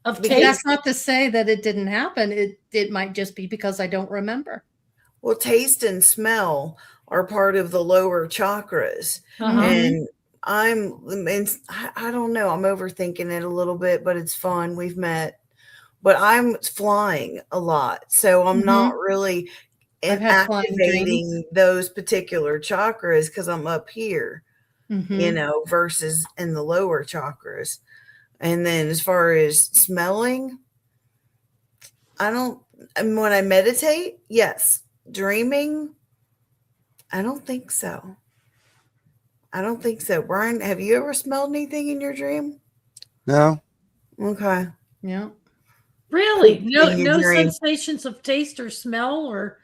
S4: Of
S2: Because-
S3: That's
S4: taste.
S3: not to say that it didn't happen. It might just be because I don't remember.
S2: Well, taste and smell are part of the lower chakras.
S4: Uh-huh.
S2: And I don't know, I'm overthinking it a little bit, but it's fun. We've met. But I'm flying a lot. So I'm not really
S3: I've had flying
S2: activating those particular chakras because I'm up here,
S3: Mhm.
S2: versus in the lower chakras. And then as far as smelling, and when I meditate, yes. Dreaming, I don't think so. Brian, have you ever smelled anything in your dream?
S5: No.
S2: Okay.
S3: Yeah.
S4: Really?
S2: Poop
S4: No,
S2: in your
S4: no
S2: dream.
S4: sensations of taste or smell, or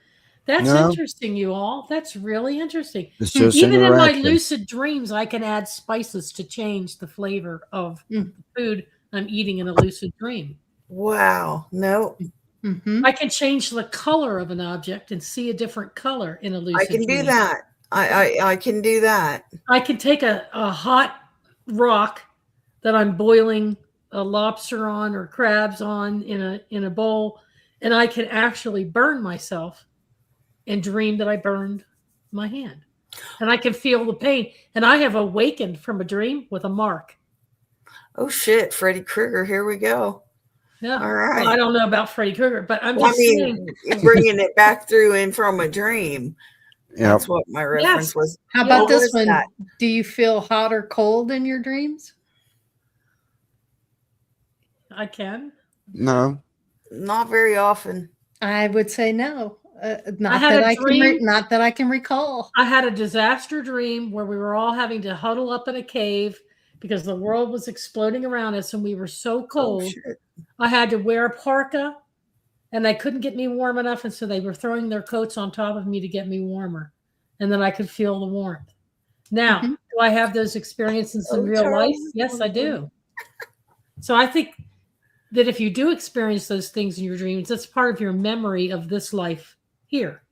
S4: that's
S5: No.
S4: interesting, you all. That's really interesting.
S5: It's just
S4: Even in my
S5: interaction.
S4: lucid dreams, I can add spices to change the flavor of the food I'm eating in a lucid dream.
S2: Wow. No,
S3: Mhm.
S4: I can change the color of an object and see a different color in a lucid
S2: I can
S4: dream.
S2: do that. I can do that.
S4: I can take a hot rock that I'm boiling a lobster on or crabs on in a bowl, and I can actually burn myself and dream that I burned my hand. And I can feel the pain. And I have awakened from a dream with a mark.
S2: Oh shit, Freddy Krueger, here we go.
S4: Yeah.
S2: All right.
S4: Well, I don't know about Freddy Krueger, but I'm
S2: Well,
S4: just saying.
S2: bringing it back through and from a dream.
S5: Yep.
S2: That's what my reference
S4: Yes.
S2: was.
S3: How
S4: Yeah,
S3: about
S2: what
S3: this
S2: was
S3: one?
S2: that?
S3: Do you feel hot or cold in your dreams?
S4: I can.
S5: No.
S2: Not very often.
S3: I would say no. Not
S4: had
S3: that
S4: a
S3: I can.
S4: dream-
S3: Not that I can recall.
S4: I had a disaster dream where we were all having to huddle up in a cave because the world was exploding around us and we were so
S2: Oh
S4: cold.
S2: shit.
S4: I had to wear a parka and they couldn't get me warm enough. And so they were throwing their coats on top of me to get me warmer. And then I could feel the warmth. Now,
S3: Mhm.
S4: do I have those experiences in
S2: Oh,
S4: real life?
S2: Charles.
S4: Yes, I do. So I think that if you do experience those things in your dreams, that's part of your memory of this life here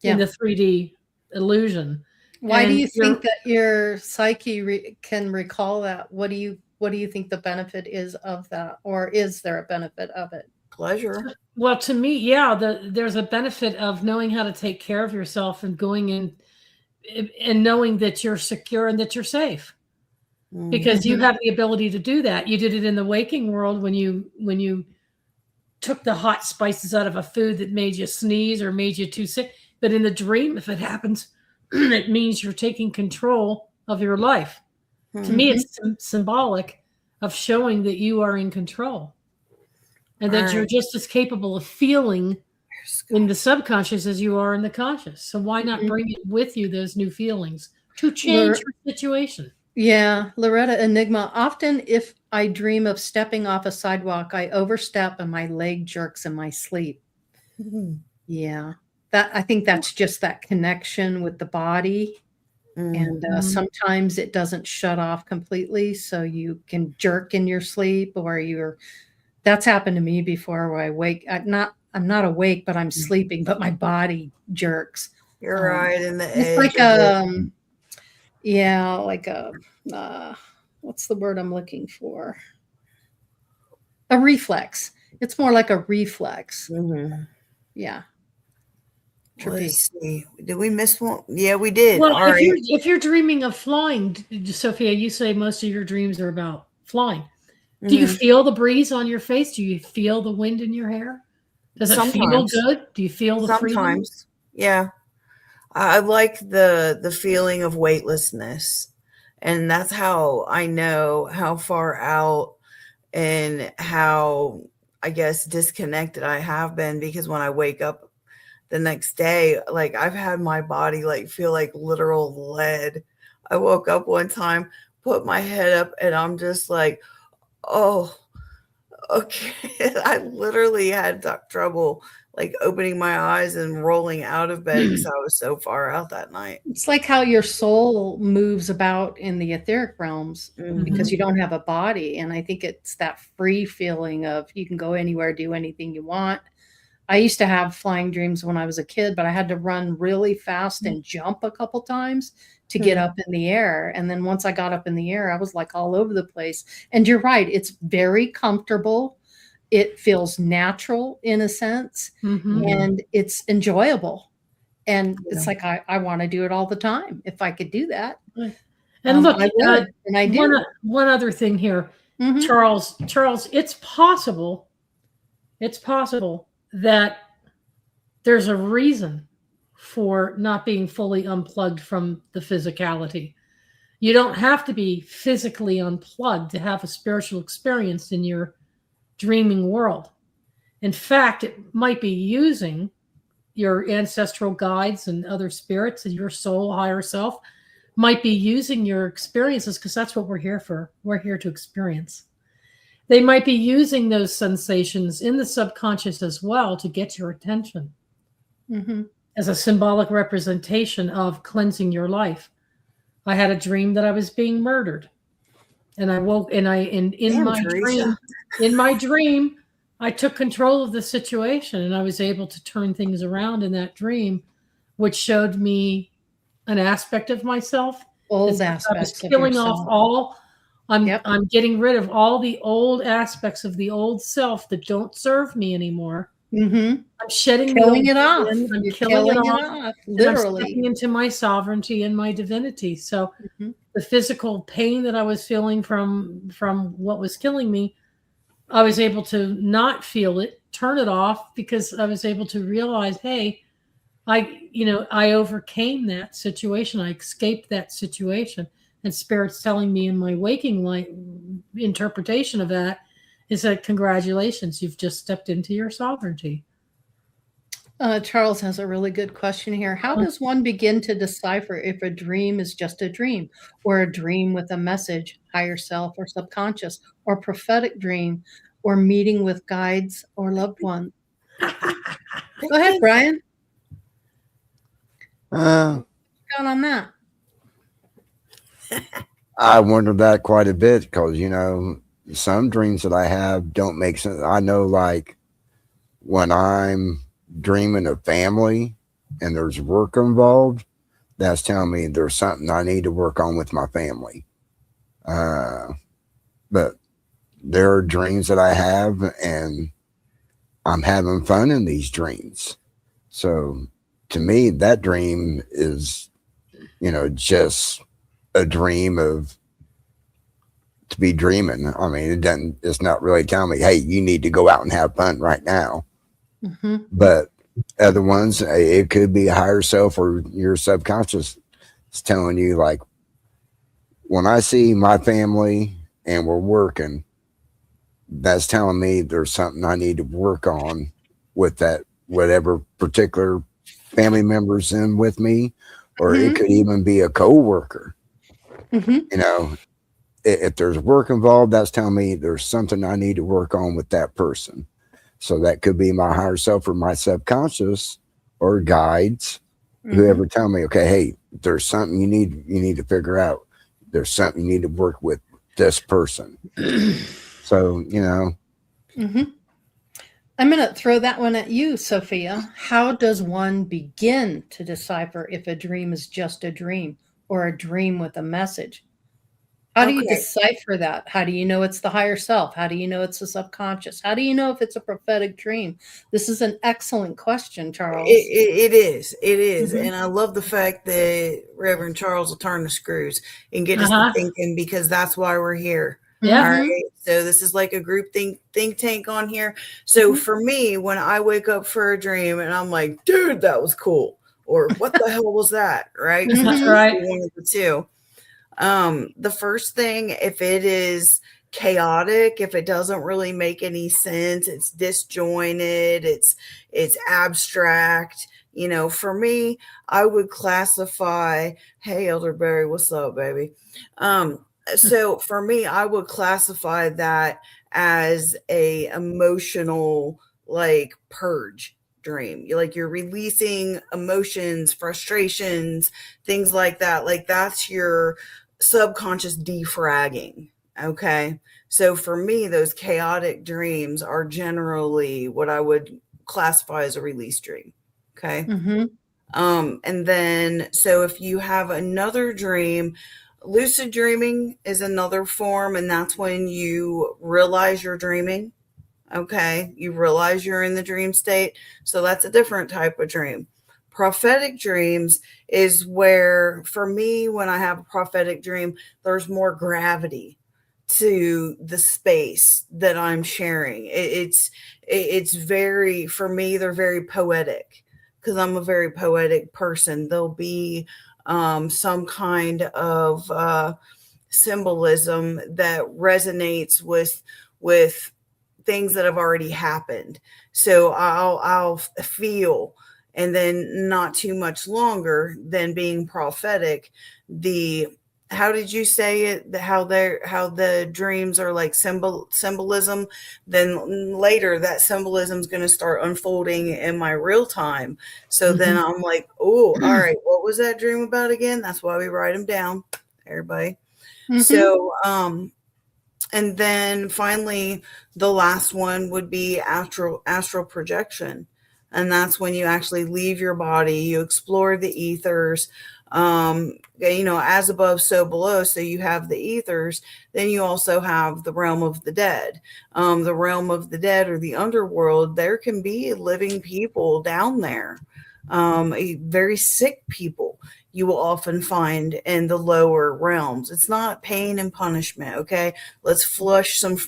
S4: in the 3D illusion.
S3: Why do
S4: And
S3: you think that your psyche can recall that? What do you think the benefit is of that, or is there a benefit of it?
S2: Pleasure.
S4: Well, to me, yeah, there's a benefit of knowing how to take care of yourself and going in and knowing that you're secure and that you're safe. Because you have the ability to do that. You did it in the waking world when you took the hot spices out of a food that made you sneeze or made you too sick. But in the dream, if it happens, it means you're taking control of your life. To me, it's symbolic of showing that you are in control and that you're just as capable of feeling in the subconscious as you are in the conscious. So why not bring it with you, those new feelings, to change your situation?
S3: Yeah, Loretta Enigma. Often, if I dream of stepping off a sidewalk, I overstep and my leg jerks in my sleep. Yeah, I think that's just that connection with the body. And sometimes it doesn't shut off completely, so you can jerk in your sleep, or that's happened to me before, where I wake. I'm not awake, but I'm sleeping, but my body jerks.
S2: You're right in the
S3: It's
S2: edge.
S3: like
S2: of it.
S3: yeah, like what's the word I'm looking for? A reflex. It's more like a reflex. Yeah.
S2: Let's see. Did we miss one? Yeah, we did.
S4: Well,
S2: All right.
S4: if you're dreaming of flying, Sophia, you say most of your dreams are about flying. Do you feel the breeze on your face? Do you feel the wind in your hair? Does it feel good? Do you feel the freedom?
S2: Sometimes. Yeah. I like the feeling of weightlessness. And that's how I know how far out and how, I guess, disconnected I have been, because when I wake up the next day, like, I've had my body like feel like literal lead. I woke up one time, put my head up, and I'm just like, oh, Okay, I literally had trouble like opening my eyes and rolling out of bed because I was so far out that night.
S3: It's like how your soul moves about in the etheric realms because
S2: Mhm.
S3: you don't have a body. And I think it's that free feeling of you can go anywhere, do anything you want. I used to have flying dreams when I was a kid, but I had to run really fast and jump a couple times to get up in the air. And then once I got up in the air, I was like all over the place. And you're right, it's very comfortable. It feels natural in a sense,
S4: Mhm.
S3: and it's enjoyable. And
S2: Yeah.
S3: it's like I want to do it all the time. If I could do that,
S4: And look,
S3: I would, and I do.
S4: one other thing here,
S3: Mhm.
S4: Charles, it's possible that there's a reason for not being fully unplugged from the physicality. You don't have to be physically unplugged to have a spiritual experience in your dreaming world. In fact, it might be using your ancestral guides and other spirits and your soul, higher self, might be using your experiences because that's what we're here for. We're here to experience. They might be using those sensations in the subconscious as well to get your attention
S3: Mhm.
S4: as a symbolic representation of cleansing your life. I had a dream that I was being murdered. And I woke and
S2: Damn, Teresa.
S4: in my dream, I took control of the situation and I was able to turn things around in that dream, which showed me an aspect of myself.
S3: Old
S4: It's like I was
S3: aspects of
S4: killing off
S3: yourself.
S4: all
S3: Yep.
S4: I'm getting rid of all the old aspects of the old self that don't serve me anymore.
S3: Mhm.
S4: I'm shedding
S3: Killing
S4: the
S3: it
S4: old
S3: off.
S4: skin, I'm
S3: You're
S4: killing it
S3: killing it
S4: off,
S3: off,
S4: and I'm stepping
S3: literally.
S4: into my sovereignty and my divinity. So
S3: Mhm.
S4: the physical pain that I was feeling from what was killing me, I was able to not feel it, turn it off because I was able to realize, hey, I overcame that situation. I escaped that situation. And Spirit's telling me in my waking light interpretation of that is that congratulations, you've just stepped into your sovereignty.
S3: Charles has a really good question here. How does one begin to decipher if a dream is just a dream, or a dream with a message, higher self or subconscious, or prophetic dream, or meeting with guides or loved ones? Go ahead, Brian.
S5: Uh,
S3: Down on that.
S5: I wonder that quite a bit because, some dreams that I have don't make sense. I know, like, when I'm dreaming of family and there's work involved, that's telling me there's something I need to work on with my family. But there are dreams that I have and I'm having fun in these dreams. So to me, that dream is, just a dream of to be dreaming. I mean, it's not really telling me, hey, you need to go out and have fun right now.
S3: Mm-hmm.
S5: But other ones, it could be a higher self or your subconscious is telling you, like, when I see my family and we're working, that's telling me there's something I need to work on with that, whatever particular family member's in with me, or
S3: Mm-hmm.
S5: it could even be a coworker.
S3: Mm-hmm.
S5: If there's work involved, that's telling me there's something I need to work on with that person. So that could be my higher self or my subconscious or guides, whoever tell me, okay, hey, there's something you need to figure out. There's something you need to work with this person. So,
S3: Mm-hmm. I'm going to throw that one at you, Sophia. How does one begin to decipher if a dream is just a dream or a dream with a message? How do you
S2: Okay.
S3: decipher that? How do you know it's the higher self? How do you know it's the subconscious? How do you know if it's a prophetic dream? This is an excellent question, Charles.
S2: It is.
S3: Mhm.
S2: And I love the fact that Reverend Charles will turn the screws and get us
S4: Uh-huh.
S2: to thinking because that's why we're here.
S4: Yeah.
S2: All
S3: Mhm.
S2: right. So this is like a group think tank on here. So
S3: Mhm.
S2: for me, when I wake up for a dream and I'm like, dude, that was cool. Or what the hell was that? Right. So
S4: That's
S2: it's
S3: Mhm.
S4: right.
S2: usually one of the two. The first thing, if it is chaotic, if it doesn't really make any sense, it's disjointed, it's abstract, for me, I would classify, hey Elderberry, what's up, baby? So for me, I would classify that as a emotional like purge dream. You're releasing emotions, frustrations, things like that. Like that's your subconscious defragging. Okay. So for me, those chaotic dreams are generally what I would classify as a release dream. Okay.
S3: Mm-hmm.
S2: And then, so if you have another dream, lucid dreaming is another form, and that's when you realize you're dreaming. Okay. You realize you're in the dream state. So that's a different type of dream. Prophetic dreams is where, for me, when I have a prophetic dream, there's more gravity to the space that I'm sharing. It's very, for me, they're very poetic because I'm a very poetic person. There'll be some kind of symbolism that resonates with things that have already happened. So I'll feel, and then not too much longer than being prophetic, the, how did you say it? How the dreams are like symbolism. Then later that symbolism is going to start unfolding in my real time. So then I'm like, oh, all right, what was that dream about again? That's why we write them down, everybody. So, and then finally, the last one would be astral projection. And that's when you actually leave your body, you explore the ethers, as above, so below. So you have the ethers, then you also have the realm of the dead. The realm of the dead, or the underworld, there can be living people down there, very sick people you will often find in the lower realms. It's not pain and punishment. Okay. Let's flush some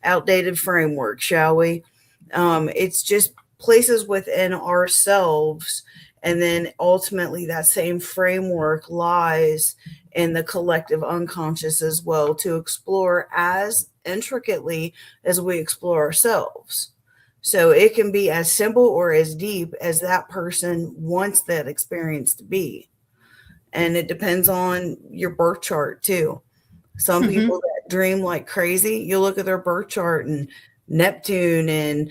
S2: outdated framework, shall we? It's just places within ourselves. And then ultimately that same framework lies in the collective unconscious as well, to explore as intricately as we explore ourselves. So it can be as simple or as deep as that person wants that experience to be. And it depends on your birth chart too. Some people that dream like crazy, you look at their birth chart and Neptune and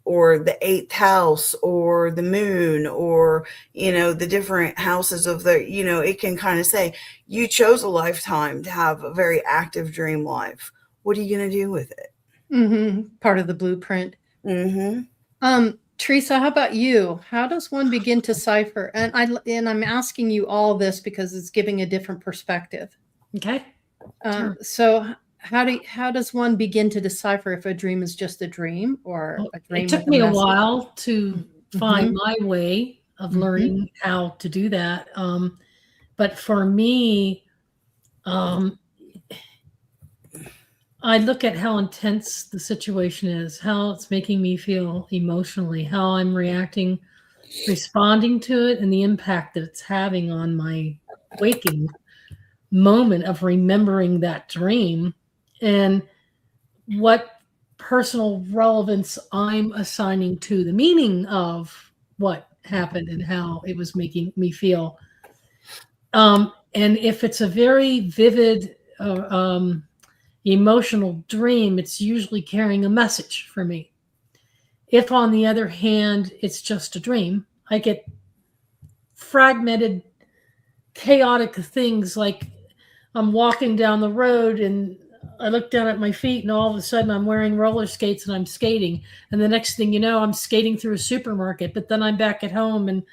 S2: or the 8th house or the moon, or the different houses of the, it can kind of say you chose a lifetime to have a very active dream life. What are you going to do with it?
S3: Part of the blueprint. Teresa, how about you? How does one begin to cipher? And I'm asking you all this because it's giving a different perspective.
S4: Okay. Sure.
S3: So how does one begin to decipher if a dream is just a dream or a dream?
S4: It took me a while to find my way of learning how to do that. But for me, I look at how intense the situation is, how it's making me feel emotionally, how I'm reacting, responding to it, and the impact that it's having on my waking moment of remembering that dream, and what personal relevance I'm assigning to the meaning of what happened and how it was making me feel. And if it's a very vivid, emotional dream, it's usually carrying a message for me. If, on the other hand, it's just a dream, I get fragmented, chaotic things, like I'm walking down the road and I look down at my feet and all of a sudden I'm wearing roller skates and I'm skating. And the next thing you know, I'm skating through a supermarket, but then I'm back at home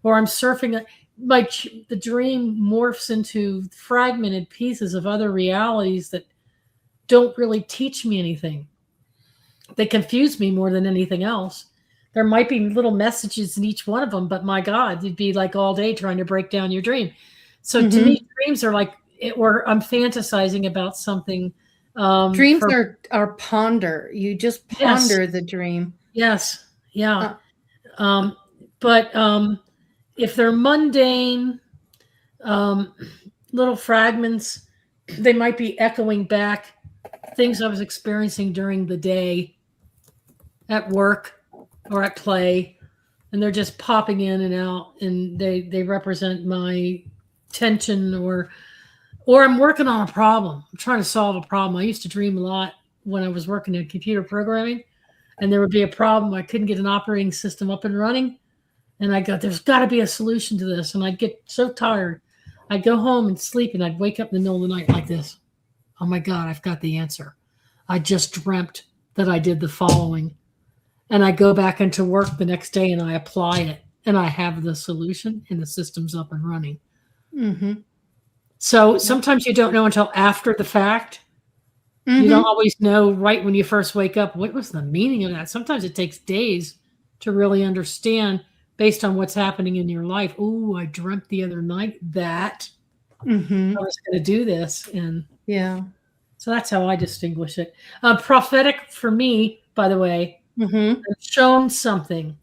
S4: or I'm surfing. The dream morphs into fragmented pieces of other realities that don't really teach me anything. They confuse me more than anything else. There might be little messages in each one of them, but my God, you'd be like all day trying to break down your dream. So to me, dreams are like, I'm fantasizing about something.
S3: Dreams are ponder. You just ponder the dream.
S4: Yes. Yeah. But if they're mundane, little fragments, they might be echoing back things I was experiencing during the day at work or at play, and they're just popping in and out, and they represent my tension, or I'm working on a problem. I'm trying to solve a problem. I used to dream a lot when I was working in computer programming, and there would be a problem. I couldn't get an operating system up and running. And I go, there's got to be a solution to this. And I'd get so tired. I'd go home and sleep, and I'd wake up in the middle of the night like this. Oh my God, I've got the answer. I just dreamt that I did the following. And I go back into work the next day and I apply it, and I have the solution, and the system's up and running.
S3: Mm-hmm.
S4: So sometimes you don't know until after the fact.
S3: Mm-hmm.
S4: You don't always know right when you first wake up, what was the meaning of that? Sometimes it takes days to really understand based on what's happening in your life. Oh, I dreamt the other night that
S3: Mm-hmm.
S4: I was going to do this. And
S3: Yeah.
S4: so that's how I distinguish it. Prophetic for me, by the way,
S3: Mm-hmm.
S4: I've shown something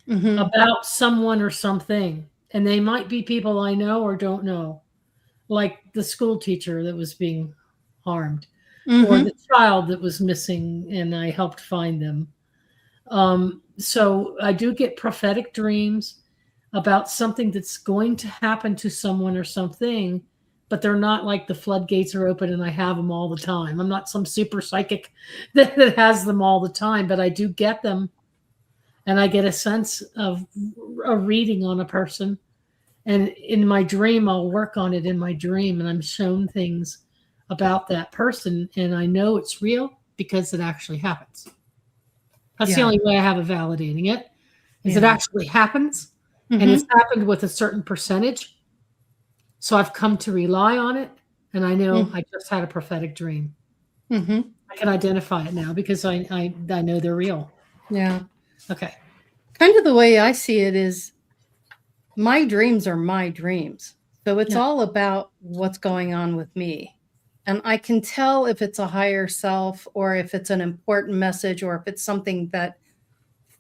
S3: Mm-hmm.
S4: about someone or something, and they might be people I know or don't know, like the school teacher that was being harmed, or
S3: Mm-hmm.
S4: the child that was missing, and I helped find them. So I do get prophetic dreams about something that's going to happen to someone or something, but they're not like the floodgates are open and I have them all the time. I'm not some super psychic that has them all the time, but I do get them, and I get a sense of a reading on a person. And in my dream, I'll work on it in my dream, and I'm shown things about that person, and I know it's real because it actually happens. That's the
S3: Yeah.
S4: only way I have of validating it, is it
S3: Yeah.
S4: actually happens, and
S3: Mm-hmm.
S4: it's happened with a certain percentage. So I've come to rely on it, and I know I just had a prophetic dream.
S3: Mm-hmm.
S4: I can identify it now because I know they're real.
S3: Yeah.
S4: Okay.
S3: Kind of the way I see it is my dreams are my dreams. So it's
S4: Yeah.
S3: all about what's going on with me. And I can tell if it's a higher self, or if it's an important message, or if it's something that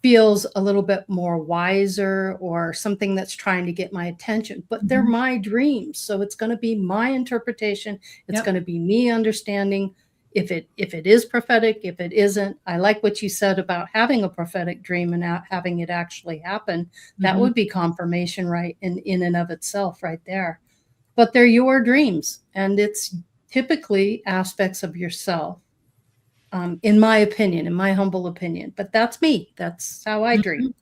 S3: feels a little bit more wiser, or something that's trying to get my attention. But they're
S4: Mhm.
S3: my dreams. So it's going to be my interpretation. It's
S4: Yep.
S3: going to be me understanding if it is prophetic, if it isn't. I like what you said about having a prophetic dream and having it actually happen. That
S4: Mhm.
S3: would be confirmation, right, in and of itself, right there. But they're your dreams, and it's typically aspects of yourself, in my opinion, in my humble opinion. But that's me. That's how I dream.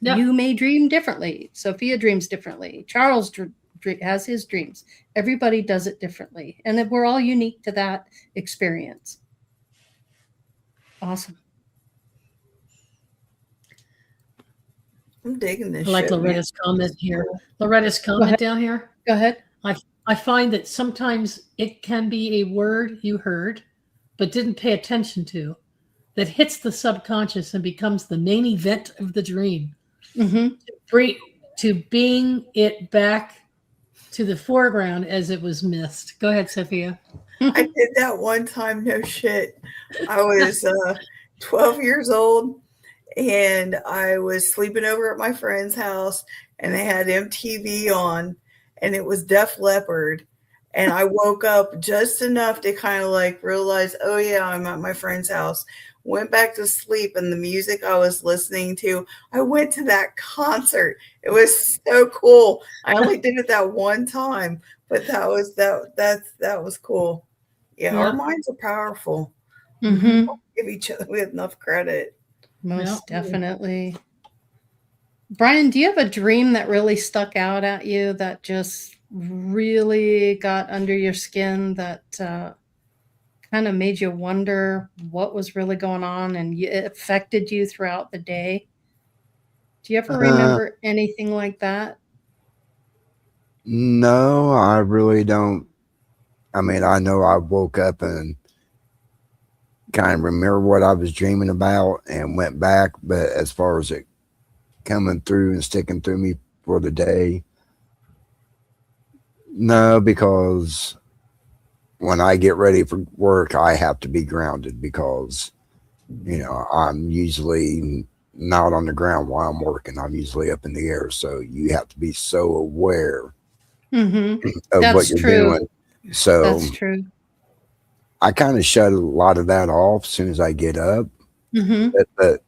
S4: Yep.
S3: You may dream differently. Sophia dreams differently. Charles has his dreams. Everybody does it differently, and that we're all unique to that experience. Awesome.
S2: I'm digging this
S4: I like
S2: shit, man.
S4: Loretta's comment here. Loretta's
S3: ahead.
S4: comment down here.
S3: Go ahead.
S4: I find that sometimes it can be a word you heard but didn't pay attention to that hits the subconscious and becomes the main event of the dream.
S3: Mm-hmm.
S4: To bring it back to the foreground as it was missed. Go ahead, Sophia.
S2: I did that one time, no shit. I was 12 years old, and I was sleeping over at my friend's house, and they had MTV on, and it was Def Leppard. And I woke up just enough to kind of like realize, oh yeah, I'm at my friend's house. Went back to sleep, and the music I was listening to, I went to that concert. It was so cool. I only did it that one time, but that was cool. Yeah, our minds are powerful.
S3: Mm-hmm.
S2: Give each other enough credit.
S3: Most definitely. Brian, do you have a dream that really stuck out at you, that just really got under your skin, that kind of made you wonder what was really going on, and it affected you throughout the day? Do you ever remember anything like that?
S5: No, I really don't. I mean, I know I woke up and kind of remember what I was dreaming about and went back, but as far as it coming through and sticking through me for the day, no, because when I get ready for work, I have to be grounded because, you know, I'm usually not on the ground while I'm working. I'm usually up in the air. So you have to be so aware
S3: Mm-hmm.
S5: of
S3: That's
S5: what you're
S3: true.
S5: doing. So
S3: That's true.
S5: I kind of shut a lot of that off as soon as I get up.
S3: Mm-hmm.
S5: But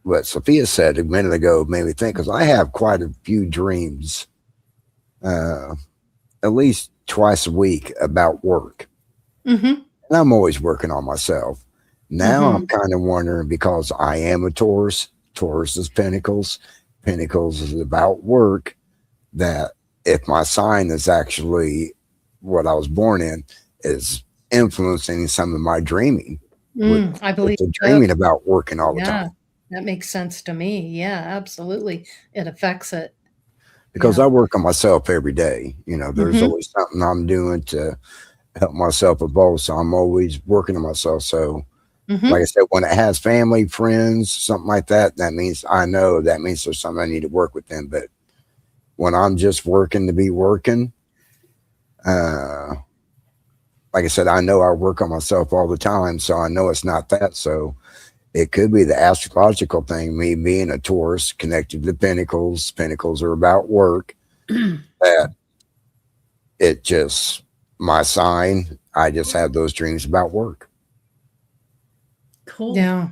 S5: what Sophia said a minute ago made me think, because I have quite a few dreams, at least twice a week, about work.
S3: Mm-hmm.
S5: And I'm always working on myself. Now I'm kind of wondering, because I am a Taurus. Taurus is Pentacles. Pentacles is about work. That if my sign is actually what I was born in, is influencing some of my dreaming.
S3: I believe
S5: the dreaming about working all the time.
S3: That makes sense to me. Yeah, absolutely. It affects it.
S5: Because I work on myself every day. You know, there's always something I'm doing to help myself evolve. So I'm always working on myself. So like I said, when it has family, friends, something like that, that means there's something I need to work with them. But when I'm just working to be working, like I said, I know I work on myself all the time. So I know it's not that. So it could be the astrological thing, me being a Taurus connected to Pentacles. Pentacles are about work. That it just, my sign, I just have those dreams about work.
S4: Cool.
S3: Yeah.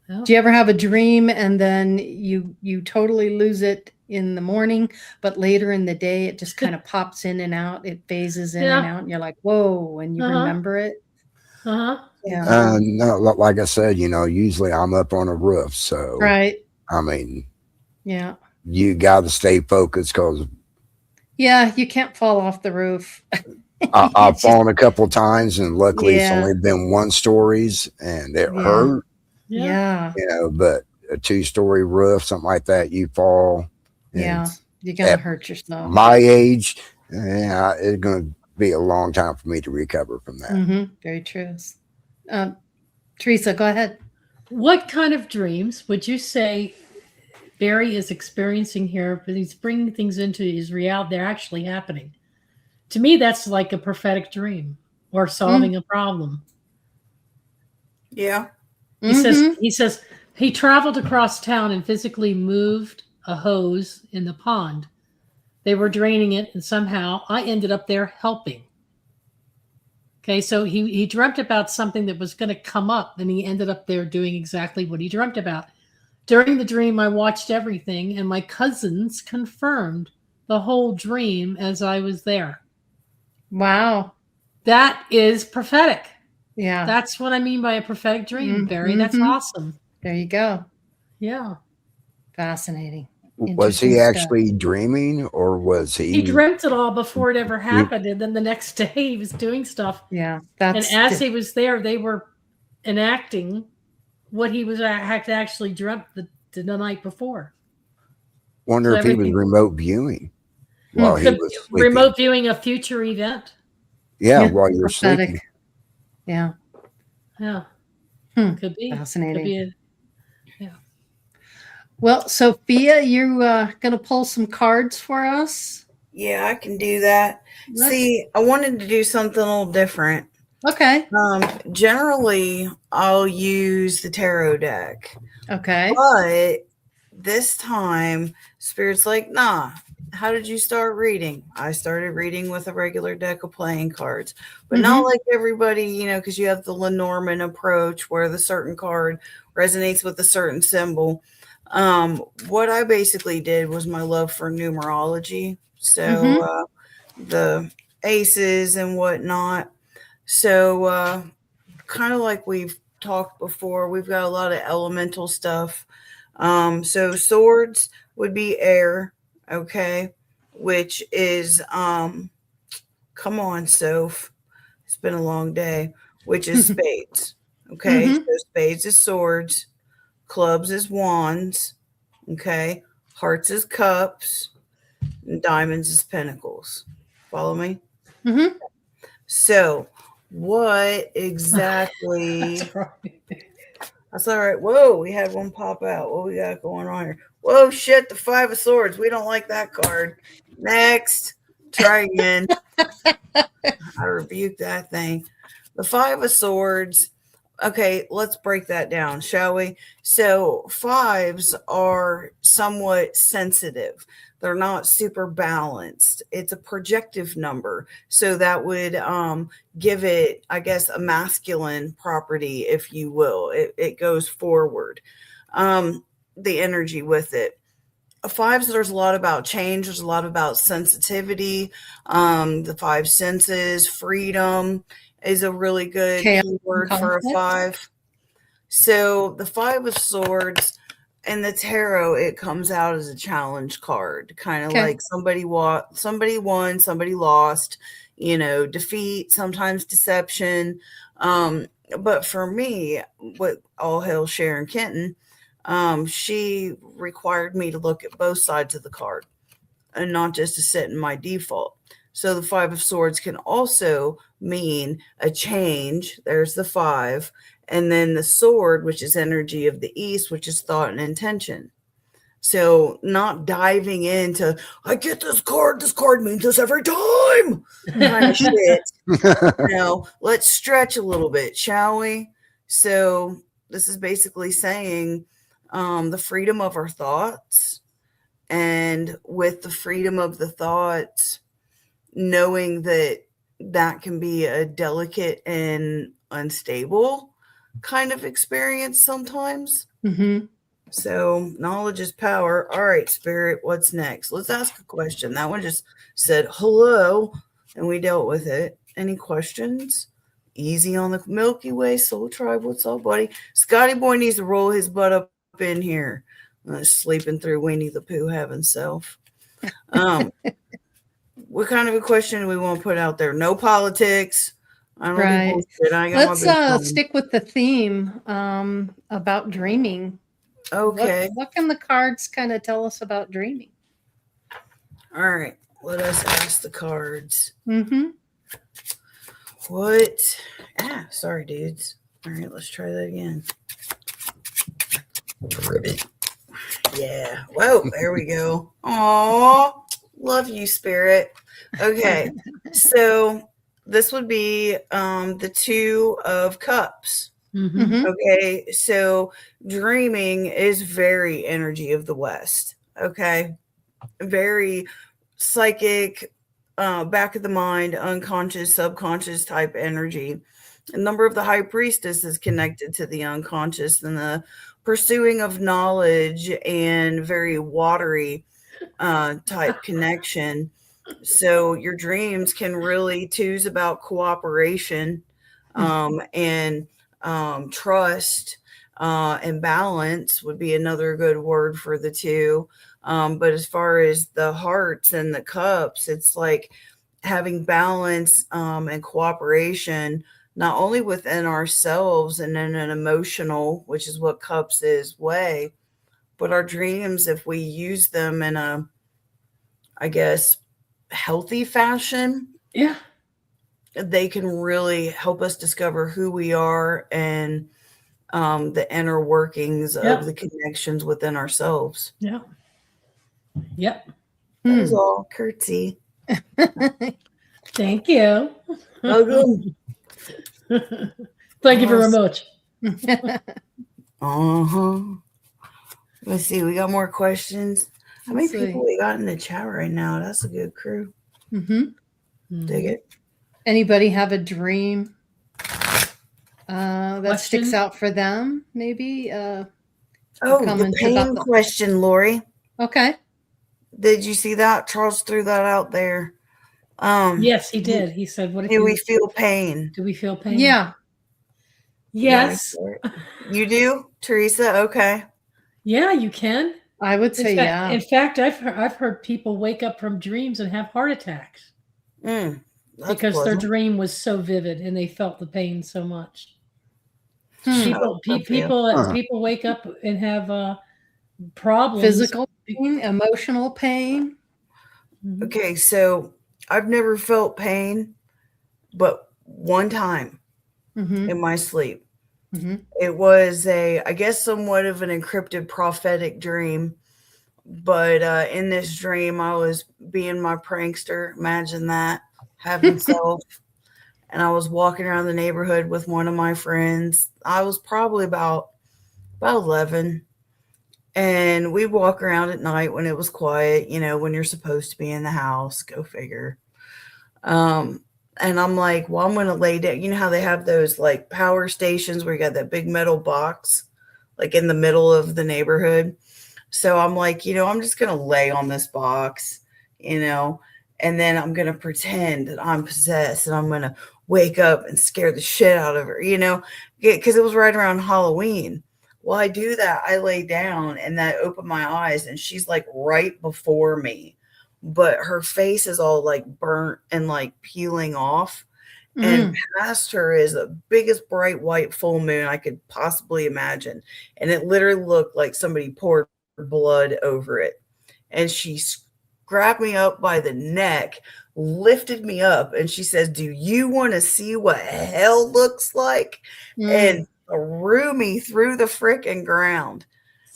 S3: Do you ever have a dream and then you totally lose it in the morning, but later in the day it just kind of pops in and out, it phases in and out, and you're like, whoa, and you remember it? Yeah.
S5: No, like I said, you know, usually I'm up on a roof. So,
S3: Right.
S5: I mean,
S3: Yeah.
S5: you got to stay focused, because
S3: Yeah, you can't fall off the roof.
S5: I've fallen a couple times, and luckily it's only been one stories, and it hurt.
S3: Yeah.
S5: You know, but a 2-story roof, something like that, you fall.
S3: Yeah. You're going to hurt yourself.
S5: My age, it's going to be a long time for me to recover from that.
S3: Very true. Teresa, go ahead.
S4: What kind of dreams would you say Barry is experiencing here, but he's bringing things into his reality? They're actually happening. To me, that's like a prophetic dream or solving a problem.
S2: Yeah.
S4: He says he traveled across town and physically moved a hose in the pond. They were draining it, and somehow I ended up there helping. Okay, so he dreamt about something that was going to come up, and he ended up there doing exactly what he dreamt about. During the dream, I watched everything, and my cousins confirmed the whole dream as I was there.
S3: Wow.
S4: That is prophetic.
S3: Yeah.
S4: That's what I mean by a prophetic dream, Barry. That's awesome.
S3: There you go.
S4: Yeah.
S3: Fascinating.
S5: Was he actually dreaming, or was he?
S4: He dreamt it all before it ever happened, and then the next day he was doing stuff.
S3: Yeah.
S4: And as he was there, they were enacting what he was actually dreamt the night before.
S5: Wonder if he was remote viewing while he was sleeping.
S4: Remote viewing a future event.
S5: Yeah, while you're sleeping.
S3: Yeah.
S4: Yeah. Could be.
S3: Fascinating.
S4: Could be
S3: Well, Sophia, you going to pull some cards for us?
S2: Yeah, I can do that. See, I wanted to do something a little different.
S3: Okay.
S2: Generally, I'll use the tarot deck.
S3: Okay.
S2: But this time, Spirit's like, nah. How did you start reading? I started reading with a regular deck of playing cards, but not like everybody, you know, because you have the Lenormand approach where the certain card resonates with a certain symbol. What I basically did was my love for numerology. So the aces and whatnot. So kind of like we've talked before, we've got a lot of elemental stuff. So swords would be air, okay, which is come on, Soph. It's been a long day, which is spades. Okay, so spades is swords, clubs is wands, okay, hearts is cups, and diamonds is pentacles. Follow me? So what exactly? That's all right. Whoa, we had one pop out. What we got going on here? Whoa, shit, the 5 of swords. We don't like that card. Next. Try again. I rebuke that thing. The 5 of swords. Okay, let's break that down, shall we? So 5s are somewhat sensitive. They're not super balanced. It's a projective number. So that would give it, I guess, a masculine property, if you will. It goes forward. The energy with it. 5s, there's a lot about change. There's a lot about sensitivity. The 5 senses, freedom is a really good keyword for a 5. So the Five of Swords in the tarot, it comes out as a challenge card, kind of
S3: Okay.
S2: like somebody won, somebody lost, defeat, sometimes deception. But for me, what all hail Sharon Kenton, she required me to look at both sides of the card and not just to sit in my default. So the Five of Swords can also mean a change. There's the five. And then the sword, which is energy of the East, which is thought and intention. So not diving into, I get this card means this every time kind of shit. No, let's stretch a little bit, shall we? So this is basically saying the freedom of our thoughts. And with the freedom of the thoughts, knowing that can be a delicate and unstable kind of experience sometimes.
S3: Mm-hmm.
S2: So knowledge is power. All right, Spirit, what's next? Let's ask a question. That one just said hello, and we dealt with it. Any questions? Easy on the Milky Way, Soul Tribe. What's up, buddy? Scotty Boy needs to roll his butt up in here. Sleeping through Winnie the Pooh having self. What kind of a question do we want to put out there? No politics. I don't
S3: Right.
S2: do bullshit. I got my
S3: Let's stick with the theme about dreaming.
S2: Okay.
S3: What can the cards kind of tell us about dreaming?
S2: All right. Let us ask the cards.
S3: Mm-hmm.
S2: What? Sorry, dudes. All right, let's try that again. Ribbit. Yeah. Whoa, there we go. Aw, love you, Spirit. Okay, so this would be the Two of Cups.
S3: Mm-hmm.
S2: Okay, so dreaming is very energy of the West. Okay, very psychic, back of the mind, unconscious, subconscious type energy. A number of the High Priestess is connected to the unconscious and the pursuing of knowledge and very watery type connection. So your dreams can really choose about cooperation and trust and balance would be another good word for the two. But as far as the hearts and the cups, it's like having balance and cooperation, not only within ourselves and in an emotional, which is what cups is, way, but our dreams, if we use them in a, I guess, healthy fashion,
S4: Yeah.
S2: they can really help us discover who we are and the inner workings of the connections within ourselves.
S4: Yeah. Yep.
S2: That was all. Curtsy.
S4: Thank you.
S2: Welcome.
S4: Thank you very much.
S2: Let's see. We got more questions. How many
S3: Let's see.
S2: people we got in the chat right now? That's a good crew.
S3: Mm-hmm.
S2: Dig it.
S3: Anybody have a dream that
S4: Question?
S3: sticks out for them? Maybe.
S2: The
S3: comments
S2: pain
S3: about the-
S2: question, Lori.
S3: Okay.
S2: Did you see that? Charles threw that out there.
S4: Yes, he did. He said, "What if
S2: Do we feel pain?
S4: do we feel pain?"
S3: Yeah.
S4: Yes.
S2: You do, Teresa? Okay.
S4: Yeah, you can.
S3: I would say yeah.
S4: In fact, I've heard people wake up from dreams and have heart attacks
S2: That's
S4: because their
S2: pleasant.
S4: dream was so vivid and they felt the pain so much.
S2: Oh,
S4: People wake up and have problems.
S3: Physical pain, emotional pain.
S2: Okay, so I've never felt pain, but one time
S3: Mm-hmm.
S2: in my sleep.
S3: Mm-hmm.
S2: It was I guess, somewhat of an encrypted prophetic dream. But in this dream, I was being my prankster. Imagine that, having self. And I was walking around the neighborhood with one of my friends. I was probably about 11. And we'd walk around at night when it was quiet, when you're supposed to be in the house. Go figure. And I'm like, well, I'm going to lay down. You know how they have those like power stations where you got that big metal box, like in the middle of the neighborhood. So I'm like, I'm just going to lay on this box, and then I'm going to pretend that I'm possessed and I'm going to wake up and scare the shit out of her, because it was right around Halloween. Well, I do that. I lay down and I open my eyes and she's like right before me, but her face is all like burnt and like peeling off. And past her is the biggest bright white full moon I could possibly imagine. And it literally looked like somebody poured blood over it. And she grabbed me up by the neck, lifted me up, and she says, "Do you want to see what hell looks like?" And threw me through the frickin' ground.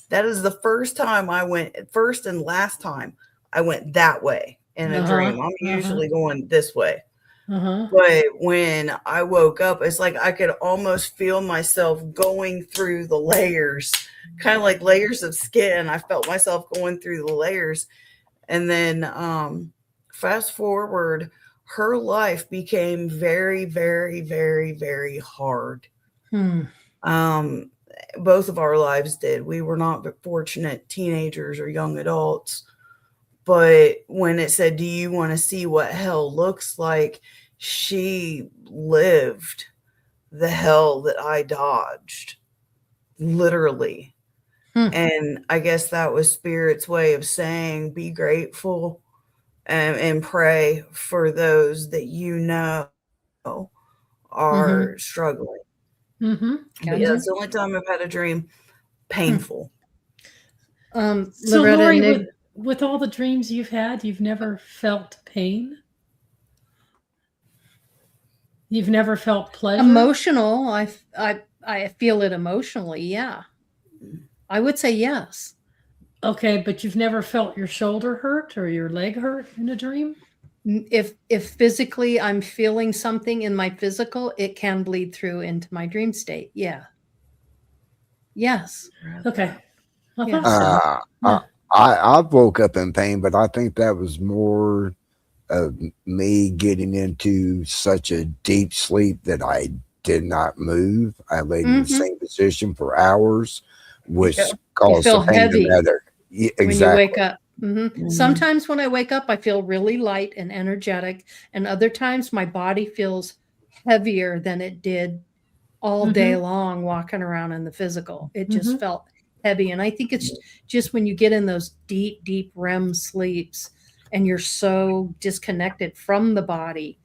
S2: That is the first time I went, first and last time I went that way in a dream. I'm usually going this way. But when I woke up, it's like I could almost feel myself going through the layers, kind of like layers of skin. I felt myself going through the layers. And then fast forward, her life became very, very, very, very hard. Both of our lives did. We were not fortunate teenagers or young adults. But when it said, "Do you want to see what hell looks like?" she lived the hell that I dodged, literally. And I guess that was Spirit's way of saying, be grateful and pray for those that are struggling. But yeah, it's the only time I've had a dream painful.
S4: So,
S3: Loretta,
S4: Lori, with all the dreams you've had, you've never felt pain? You've never felt pleasure?
S3: Emotional. I feel it emotionally. Yeah. I would say yes.
S4: Okay, but you've never felt your shoulder hurt or your leg hurt in a dream?
S3: If physically I'm feeling something in my physical, it can bleed through into my dream state. Yeah. Yes.
S4: Okay. I
S3: Yeah.
S4: thought so.
S5: I woke up in pain, but I think that was more of me getting into such a deep sleep that I did not move. I laid in the same position for hours, which caused
S3: feel
S5: the pain
S3: heavy
S5: to matter. Yeah,
S3: when
S5: exactly.
S3: you wake up. Sometimes when I wake up, I feel really light and energetic, and other times my body feels heavier than it did all day long walking around in the physical. It just felt heavy. And I think it's just when you get in those deep, deep REM sleeps and you're so disconnected from the body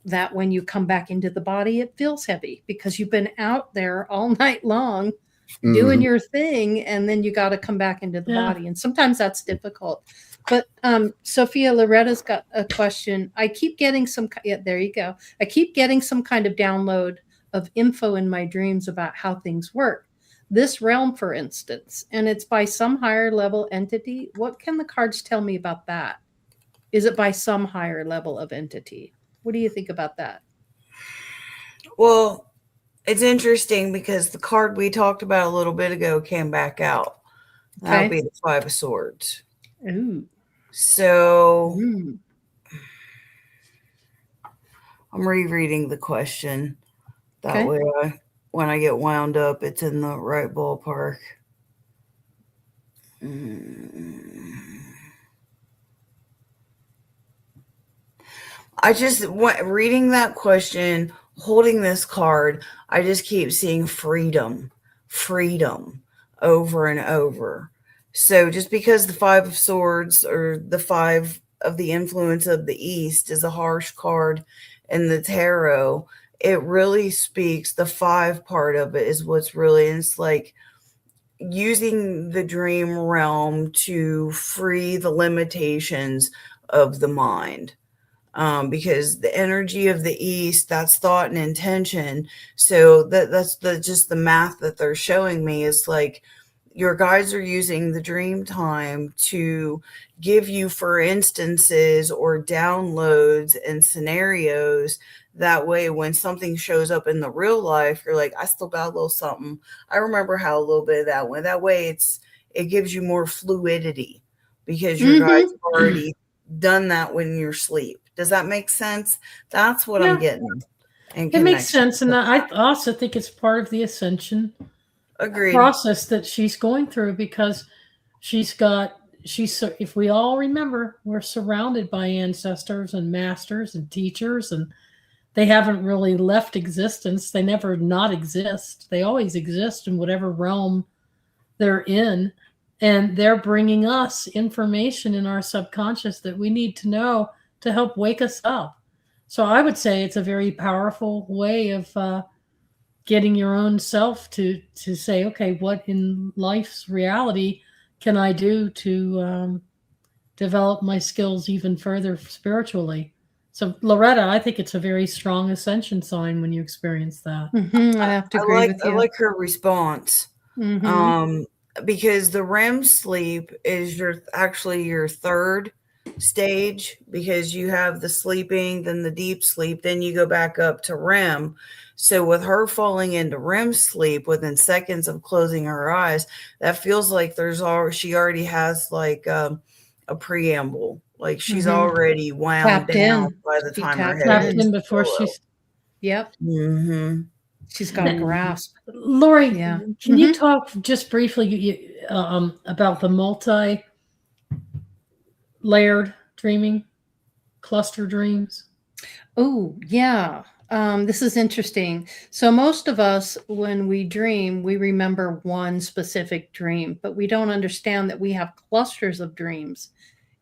S3: that when you come back into the body, it feels heavy because you've been out there all night long doing your thing, and then you got to come back into the body. And sometimes that's difficult. But Sophia, Loretta's got a question. I keep getting there you go. I keep getting some kind of download of info in my dreams about how things work. This realm, for instance, and it's by some higher level entity. What can the cards tell me about that? Is it by some higher level of entity? What do you think about that?
S2: Well, it's interesting because the card we talked about a little bit ago came back out. That would be the Five of Swords.
S3: Ooh.
S2: So I'm rereading the question. That way, when I get wound up, it's in the right ballpark. I just reading that question, holding this card, I just keep seeing freedom over and over. So just because the Five of Swords or the Five of the Influence of the East is a harsh card in the tarot, it really speaks, the five part of it is what's really, and it's like using the dream realm to free the limitations of the mind. Because the energy of the East, that's thought and intention. So that's just the math that they're showing me is like your guides are using the dream time to give you, for instances or downloads and scenarios. That way, when something shows up in the real life, you're like, I still got a little something. I remember how a little bit of that went. That way, it gives you more fluidity because your guides have already done that when you're asleep. Does that make sense? That's what I'm getting.
S4: It makes sense. And I also think it's part of the ascension
S2: Agreed.
S4: process that she's going through because she's got if we all remember, we're surrounded by ancestors and masters and teachers, and they haven't really left existence. They never not exist. They always exist in whatever realm they're in. And they're bringing us information in our subconscious that we need to know to help wake us up. So I would say it's a very powerful way of getting your own self to say, okay, what in life's reality can I do to develop my skills even further spiritually? So Loretta, I think it's a very strong ascension sign when you experience that.
S3: I have to agree with you.
S2: I like her response. Because the REM sleep is actually your third stage, because you have the sleeping, then the deep sleep, then you go back up to REM. So with her falling into REM sleep within seconds of closing her eyes, that feels like she already has like a preamble. Like she's already wound
S3: Tapped
S2: down
S3: in.
S2: by the time her head
S4: Tapped
S2: is
S4: in before
S2: pillow.
S4: she's.
S3: Yep. She's got a grasp.
S4: Lori,
S3: Yeah.
S4: can you talk just briefly about the multi-layered dreaming, cluster dreams?
S3: Oh, yeah. This is interesting. So most of us, when we dream, we remember one specific dream, but we don't understand that we have clusters of dreams.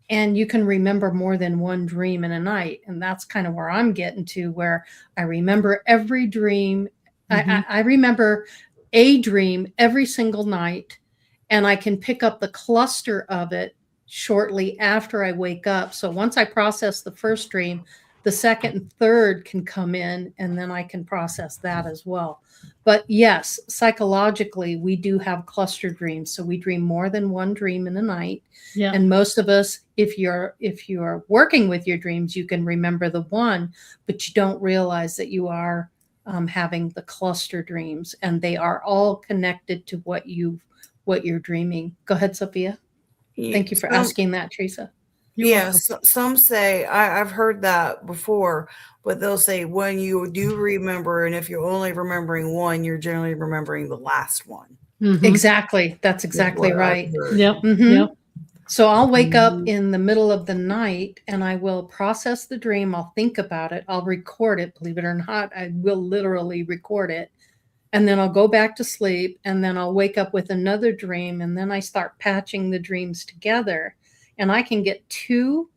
S3: And you can remember more than one dream in a night. And that's kind of where I'm getting to, where I remember every dream. I remember a dream every single night, and I can pick up the cluster of it shortly after I wake up. So once I process the first dream, the second and third can come in, and then I can process that as well. But yes, psychologically, we do have cluster dreams. So we dream more than one dream in a night.
S4: Yeah.
S3: And most of us, if you're working with your dreams, you can remember the one, but you don't realize that you are having the cluster dreams, and they are all connected to what you're dreaming. Go ahead, Sophia. Thank you for asking that, Teresa.
S2: Yes, some say, I've heard that before, but they'll say when you do remember, and if you're only remembering one, you're generally remembering the last one.
S3: Exactly. That's exactly right.
S4: Yep. Yep.
S3: So I'll wake up in the middle of the night, and I will process the dream. I'll think about it. I'll record it. Believe it or not, I will literally record it. And then I'll go back to sleep, and then I'll wake up with another dream. And then I start patching the dreams together, and I can get 2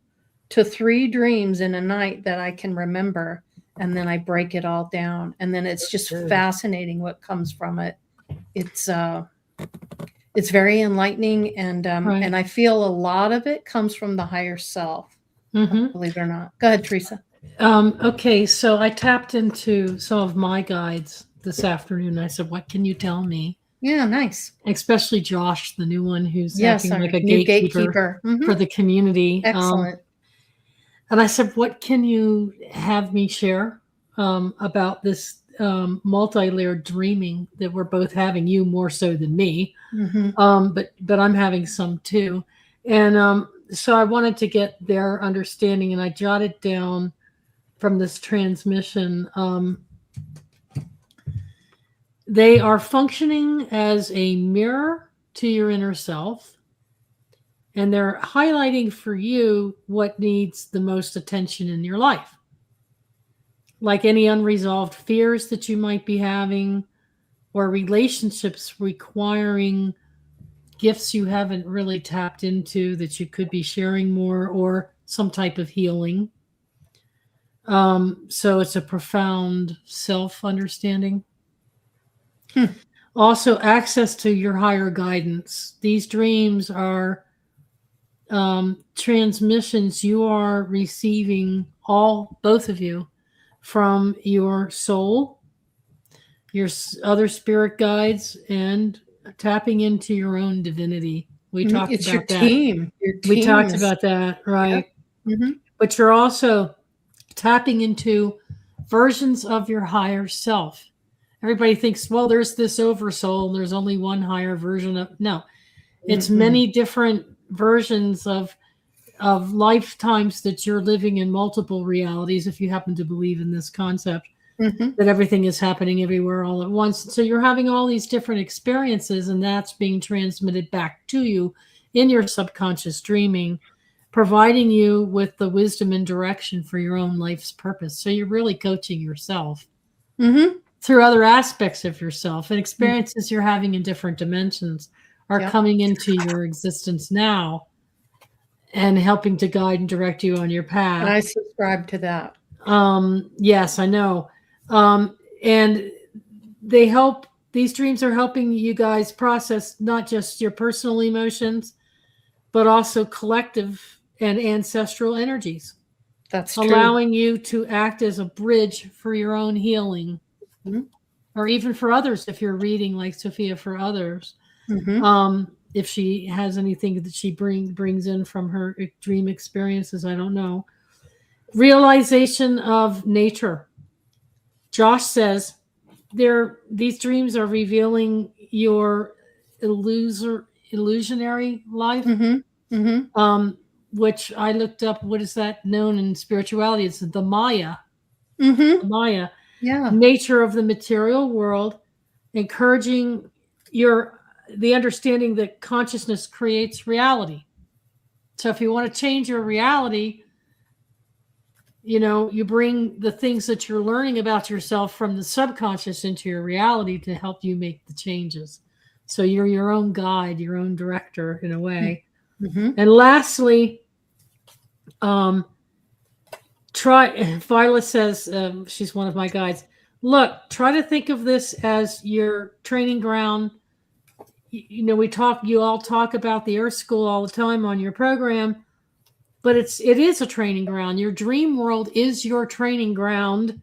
S3: to 3 dreams in a night that I can remember. And then I break it all down. And then it's just fascinating what comes from it. It's very enlightening, and and I feel a lot of it comes from the higher self, believe it or not. Go ahead, Teresa.
S4: Okay, so I tapped into some of my guides this afternoon. I said, what can you tell me?
S3: Yeah, nice.
S4: Especially Josh, the new one who's acting like a
S3: new
S4: gatekeeper for the community.
S3: Excellent.
S4: And I said, what can you have me share about this multi-layered dreaming that we're both having, you more so than me, but I'm having some too. And so I wanted to get their understanding, and I jotted down from this transmission. They are functioning as a mirror to your inner self, and they're highlighting for you what needs the most attention in your life. Like any unresolved fears that you might be having, or relationships requiring gifts you haven't really tapped into that you could be sharing more, or some type of healing. So it's a profound self-understanding. Also, access to your higher guidance. These dreams are transmissions you are receiving, both of you, from your soul, your other spirit guides, and tapping into your own divinity. We talked
S3: it's
S4: about
S3: your
S4: that.
S3: Team. Your team.
S4: We talked about that, right? Yep. But you're also tapping into versions of your higher self. Everybody thinks, well, there's this oversoul, and there's only one higher version of. No, it's many different versions of lifetimes that you're living in multiple realities, if you happen to believe in this concept, that everything is happening everywhere all at once. So you're having all these different experiences, and that's being transmitted back to you in your subconscious dreaming, providing you with the wisdom and direction for your own life's purpose. So you're really coaching yourself through other aspects of yourself, and experiences you're having in different dimensions are coming into your existence now and helping to guide and direct you on your path.
S3: And I subscribe to that.
S4: Yes, I know. And these dreams are helping you guys process not just your personal emotions, but also collective and ancestral energies.
S3: That's true.
S4: Allowing you to act as a bridge for your own healing, or even for others if you're reading like Sophia for others. If she has anything that she brings in from her dream experiences, I don't know. Realization of nature. Josh says these dreams are revealing your illusionary life, which I looked up. What is that known in spirituality? It's the Maya. The Maya.
S3: Yeah.
S4: Nature of the material world, encouraging the understanding that consciousness creates reality. So if you want to change your reality, you bring the things that you're learning about yourself from the subconscious into your reality to help you make the changes. So you're your own guide, your own director in a way. And lastly, Viola says, she's one of my guides. Look, try to think of this as your training ground. You all talk about the Earth School all the time on your program, but it is a training ground. Your dream world is your training ground.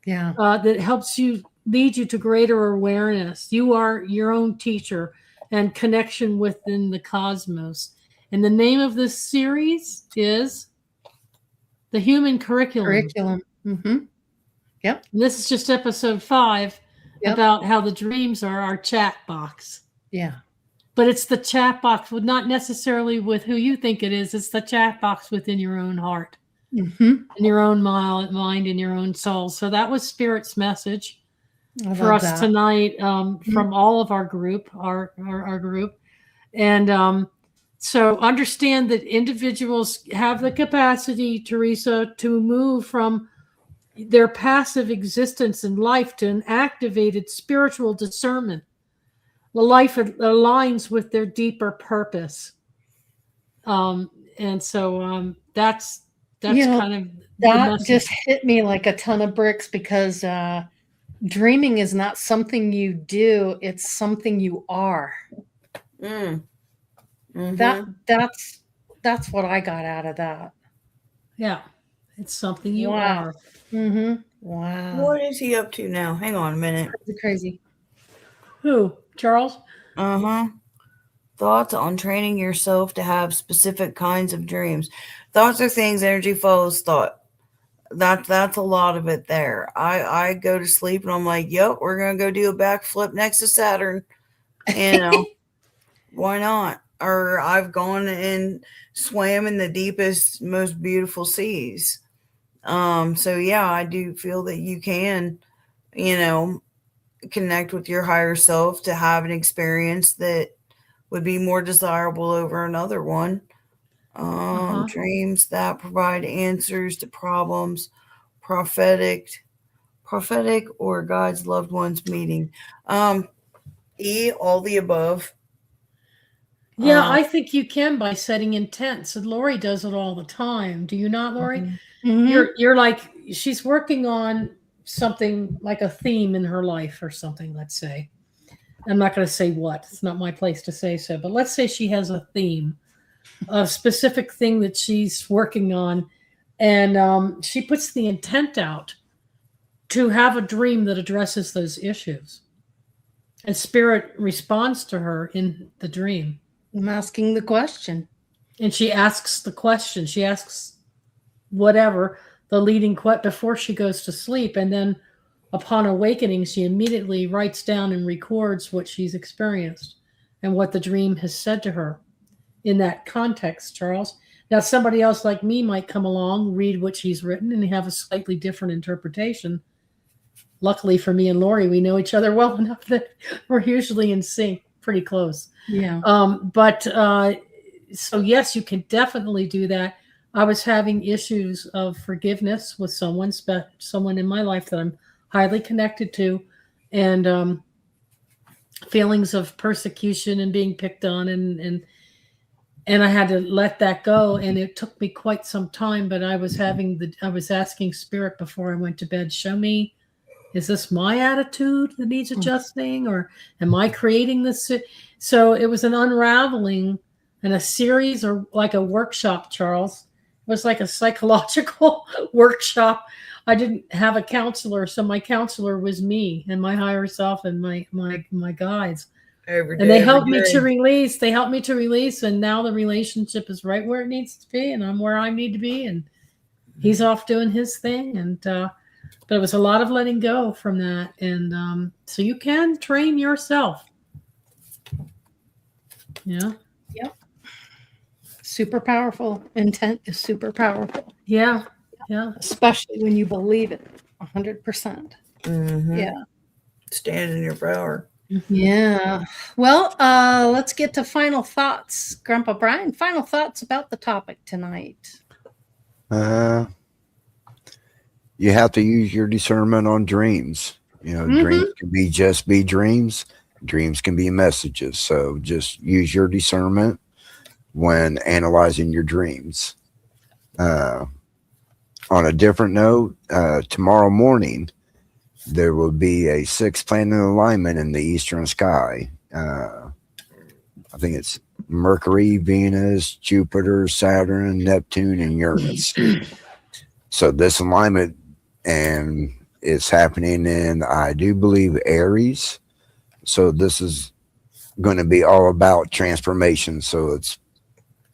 S3: Yeah.
S4: That helps lead you to greater awareness. You are your own teacher and connection within the cosmos. And the name of this series is The Human Curriculum.
S3: Yep.
S4: And this is just episode 5 about how the dreams are our chat box.
S3: Yeah.
S4: But it's the chat box, not necessarily with who you think it is. It's the chat box within your own heart, in your own mind, in your own soul. So that was Spirit's message for us tonight, from all of our group, our group. And so understand that individuals have the capacity, Teresa, to move from their passive existence in life to an activated spiritual discernment. The life aligns with their deeper purpose. And so that's kind of
S3: that just hit me like a ton of bricks, because dreaming is not something you do, it's something you are. That's what I got out of that.
S4: Yeah, it's something you are.
S3: Wow.
S2: What is he up to now? Hang on a minute.
S3: Crazy.
S4: Who? Charles?
S2: Thoughts on training yourself to have specific kinds of dreams. Thoughts are things, energy follows thought. That's a lot of it there. I go to sleep and I'm like, yep, we're gonna go do a backflip next to Saturn. Why not? Or I've gone and swam in the deepest, most beautiful seas. So yeah, I do feel that you can, connect with your higher self to have an experience that would be more desirable over another one. Dreams that provide answers to problems, prophetic or God's loved ones meeting. All the above.
S4: Yeah, I think you can by setting intents, and Lori does it all the time. Do you not, Lori? You're like, she's working on something like a theme in her life or something, let's say. I'm not going to say what. It's not my place to say so. But let's say she has a theme, a specific thing that she's working on. And she puts the intent out to have a dream that addresses those issues. And Spirit responds to her in the dream.
S3: I'm asking the question.
S4: And she asks the question. She asks whatever the leading question before she goes to sleep. And then upon awakening, she immediately writes down and records what she's experienced and what the dream has said to her in that context, Charles. Now, somebody else like me might come along, read what she's written, and have a slightly different interpretation. Luckily for me and Lori, we know each other well enough that we're usually in sync, pretty close.
S3: Yeah.
S4: But so yes, you can definitely do that. I was having issues of forgiveness with someone in my life that I'm highly connected to, and feelings of persecution and being picked on, and I had to let that go. And it took me quite some time, but I was asking Spirit before I went to bed, show me, is this my attitude that needs adjusting, or am I creating this? So it was an unraveling and a series, or like a workshop, Charles. It was like a psychological workshop. I didn't have a counselor, so my counselor was me and my higher self and my guides.
S2: Every day,
S4: And they
S2: every
S4: helped me
S2: day.
S4: to release. They helped me to release, and now the relationship is right where it needs to be, and I'm where I need to be, and he's off doing his thing. And but it was a lot of letting go from that, and so you can train yourself. Yeah.
S3: Yep. Super powerful. Intent is super powerful.
S4: Yeah. Yeah.
S3: Especially when you believe it 100%.
S2: Mhm.
S3: Yeah.
S2: Stand in your power.
S3: Yeah. Well, let's get to final thoughts. Grandpa Brian, final thoughts about the topic tonight.
S5: You have to use your discernment on dreams. Dreams can be dreams. Dreams can be messages. So just use your discernment when analyzing your dreams. On a different note, tomorrow morning, there will be a 6-planet alignment in the eastern sky. I think it's Mercury, Venus, Jupiter, Saturn, Neptune, and Uranus. So this alignment, and it's happening in, I do believe, Aries. So this is going to be all about transformation. So it's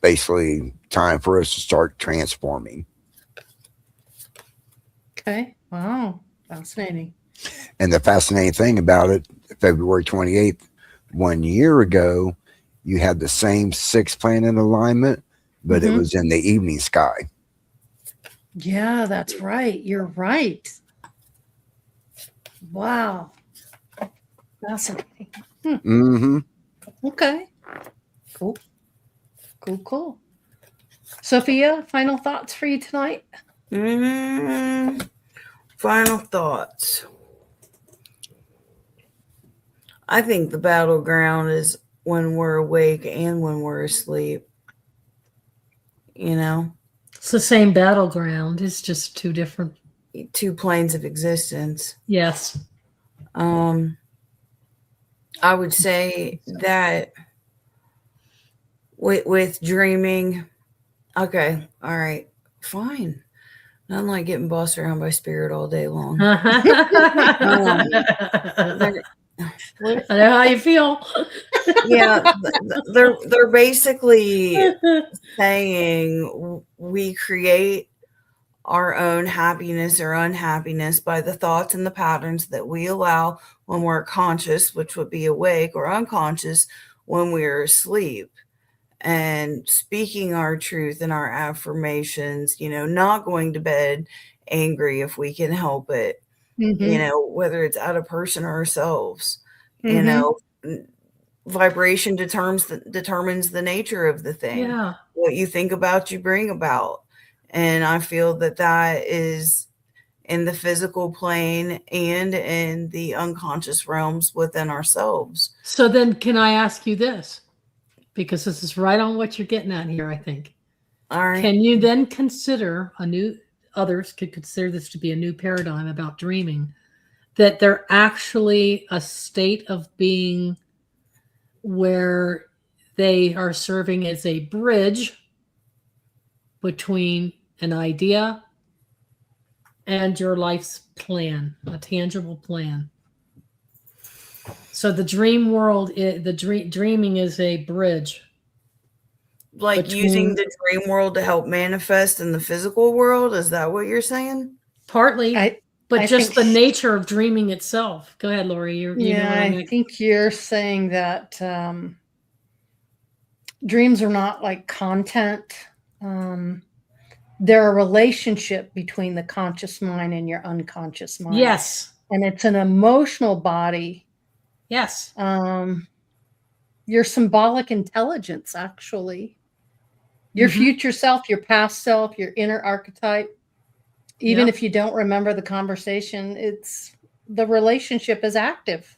S5: basically time for us to start transforming.
S3: Okay. Wow. Fascinating.
S5: And the fascinating thing about it, February 28th, 1 year ago, you had the same 6-planet alignment, but it was in the evening sky.
S3: Yeah, that's right. You're right. Wow. Fascinating.
S5: Mm-hmm.
S3: Okay. Cool. Cool. Sophia, final thoughts for you tonight?
S2: Final thoughts. I think the battleground is when we're awake and when we're asleep.
S4: It's the same battleground. It's just two different.
S2: 2 planes of existence.
S4: Yes.
S2: I would say that with dreaming, okay, all right, fine. Nothing like getting bossed around by spirit all day long.
S4: I know how you feel.
S2: Yeah, they're basically saying we create our own happiness or unhappiness by the thoughts and the patterns that we allow when we're conscious, which would be awake, or unconscious when we're asleep. And speaking our truth and our affirmations, not going to bed angry if we can help it, whether it's at a person or ourselves, vibration determines the nature of the thing.
S4: Yeah.
S2: What you think about, you bring about. And I feel that is in the physical plane and in the unconscious realms within ourselves.
S4: So then can I ask you this? Because this is right on what you're getting at here, I think.
S2: All right.
S4: Can you then consider others could consider this to be a new paradigm about dreaming, that they're actually a state of being where they are serving as a bridge between an idea and your life's plan, a tangible plan. So the dream world, dreaming is a bridge.
S2: Like using the dream world to help manifest in the physical world? Is that what you're saying?
S4: Partly, but
S3: I
S4: just
S3: think
S4: the nature of dreaming itself. Go ahead, Lori.
S3: I think you're saying that dreams are not like content. They're a relationship between the conscious mind and your unconscious mind.
S4: Yes.
S3: And it's an emotional body.
S4: Yes.
S3: Your symbolic intelligence, actually. Your
S4: Mhm.
S3: future self, your past self, your inner archetype. Even
S4: Yep.
S3: if you don't remember the conversation, it's the relationship is active.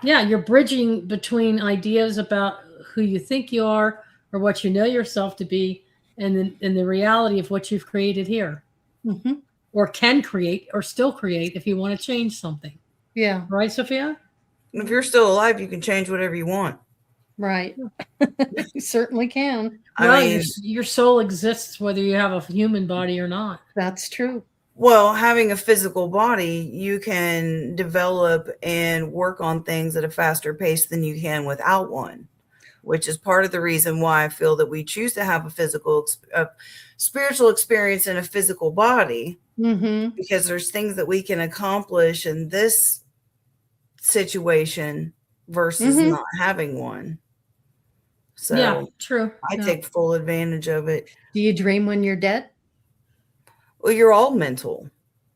S4: Yeah, you're bridging between ideas about who you think you are or what you know yourself to be, and the reality of what you've created here,
S3: Hmm.
S4: or can create, or still create if you want to change something.
S3: Yeah,
S4: Right, Sophia?
S2: If you're still alive, you can change whatever you want.
S3: right. You certainly can.
S2: I
S4: Well,
S2: mean,
S4: your soul exists whether you have a human body or not.
S3: That's true.
S2: well, having a physical body, you can develop and work on things at a faster pace than you can without one, which is part of the reason why I feel that we choose to have a spiritual experience in a physical body,
S3: Hmm.
S2: because there's things that we can accomplish in this situation versus
S3: Hmm.
S2: not having one. So
S4: Yeah, true.
S2: I
S4: Yeah.
S2: take full advantage of it.
S3: Do you dream when you're dead?
S2: Well, you're all mental.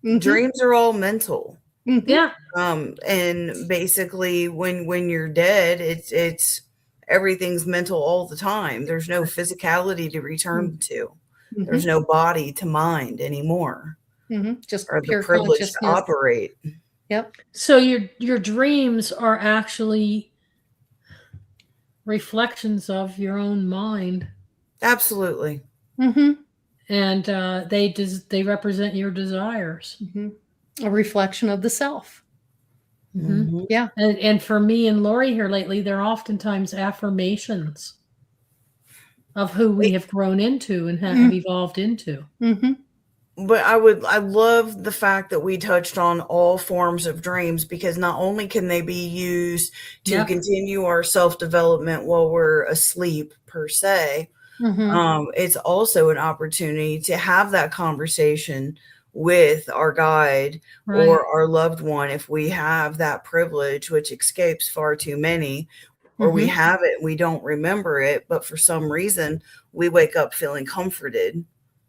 S3: Mhm.
S2: Dreams are all mental.
S3: Mhm.
S4: Yeah.
S2: And basically when you're dead, it's everything's mental all the time. There's no physicality to return to. There's
S3: Mhm.
S2: no body to mind anymore,
S3: Mhm. Just
S2: or the
S3: pure
S2: privilege to
S3: consciousness.
S2: operate.
S3: Yep.
S4: So your dreams are actually reflections of your own mind,
S2: Absolutely.
S3: Hmm.
S4: and they represent your desires.
S3: Hmm. A reflection of the self.
S4: Mhm.
S2: Mhm.
S3: Yeah.
S4: And for me and Lori here lately, they're oftentimes affirmations of who we have grown into and have evolved into.
S3: Hmm.
S2: But I love the fact that we touched on all forms of dreams, because not only can they be used to
S4: Yeah.
S2: continue our self-development while we're asleep per se,
S3: Hmm.
S2: it's also an opportunity to have that conversation with our guide
S4: Right.
S2: or our loved one, if we have that privilege, which escapes far too many, or we
S3: Mhm.
S2: have it and we don't remember it, but for some reason we wake up feeling comforted.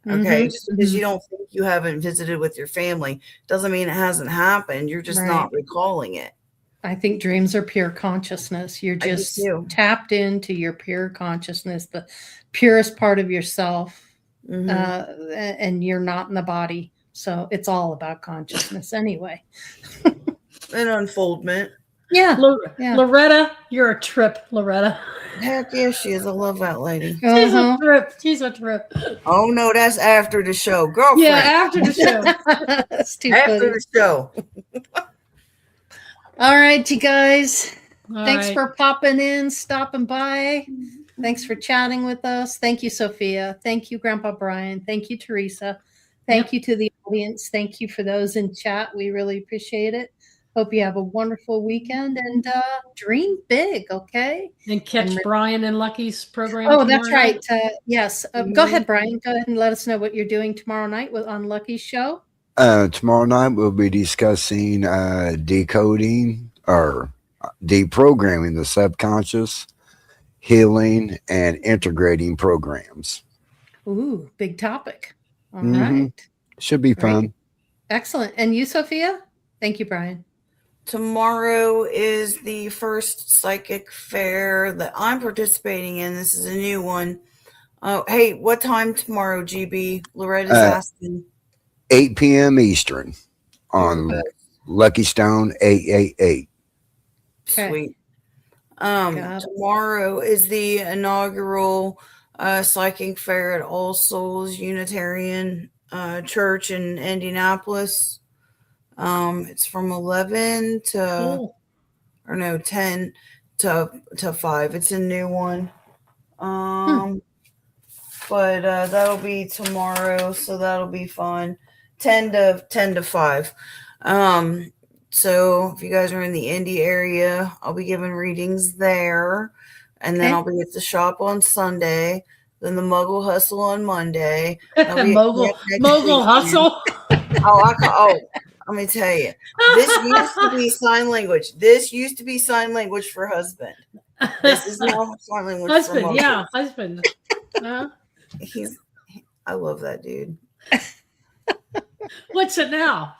S2: Okay,
S3: Mhm.
S2: just because you don't think you haven't visited with your family doesn't mean it hasn't happened. You're just
S3: Right.
S2: not recalling it.
S3: I think dreams are pure consciousness. You're
S2: I do
S3: just
S2: too.
S3: tapped into your pure consciousness, the purest part of yourself,
S2: Mhm.
S3: and you're not in the body. So it's all about consciousness anyway.
S2: An unfoldment.
S3: Yeah. Yeah.
S4: Loretta, you're a trip, Loretta.
S2: Heck yeah, she is. I love that lady.
S4: She's a
S3: Uh-huh.
S4: trip. She's a trip.
S2: Oh no, that's after the show, girlfriend.
S4: Yeah, after the show.
S3: That's too
S2: After
S3: funny.
S2: the show.
S3: All right, you guys.
S4: All
S3: Thanks
S4: right.
S3: for popping in, stopping by. Thanks for chatting with us. Thank you, Sophia. Thank you, Grandpa Brian. Thank you, Teresa. Thank
S4: Yep.
S3: you to the audience. Thank you for those in chat. We really appreciate it. Hope you have a wonderful weekend and dream big, okay?
S4: And catch
S3: And-
S4: Brian and Lucky's program.
S3: Oh, that's
S4: tomorrow
S3: right.
S4: night.
S3: Yes. Go
S2: Mhm.
S3: ahead, Brian. Go ahead and let us know what you're doing tomorrow night on Lucky's show.
S5: Tomorrow night we'll be discussing decoding or deprogramming the subconscious, healing, and integrating programs.
S3: Ooh, big topic. All
S5: Mhm.
S3: right.
S5: Should be
S3: Great.
S5: fun.
S3: Excellent. And you, Sophia? Thank you, Brian.
S2: Tomorrow is the first psychic fair that I'm participating in. This is a new one. Oh, hey, what time tomorrow, GB? Loretta's asking.
S5: 8 p.m. Eastern on
S2: Okay.
S5: Lucky Stone 888.
S3: Okay.
S2: Sweet.
S3: Got it.
S2: Tomorrow is the inaugural psychic fair at All Souls Unitarian Church in Indianapolis. It's from 11 to
S4: Cool.
S2: or no 10 to 5. It's a new one. But that'll be tomorrow, so that'll be fun. 10 to 5. So if you guys are in the Indy area, I'll be giving readings there, and then
S3: Okay.
S2: I'll be at the shop on Sunday, then the Muggle Hustle on Monday. I'll be at
S4: Mogul
S2: camp next
S4: Mogul
S2: weekend.
S4: hustle.
S2: Let me tell you, this used to be sign language. This used to be sign language for husband. This is now sign language for
S4: husband.
S2: Muggle.
S4: Yeah, husband.
S2: I love that dude.
S4: What's it now?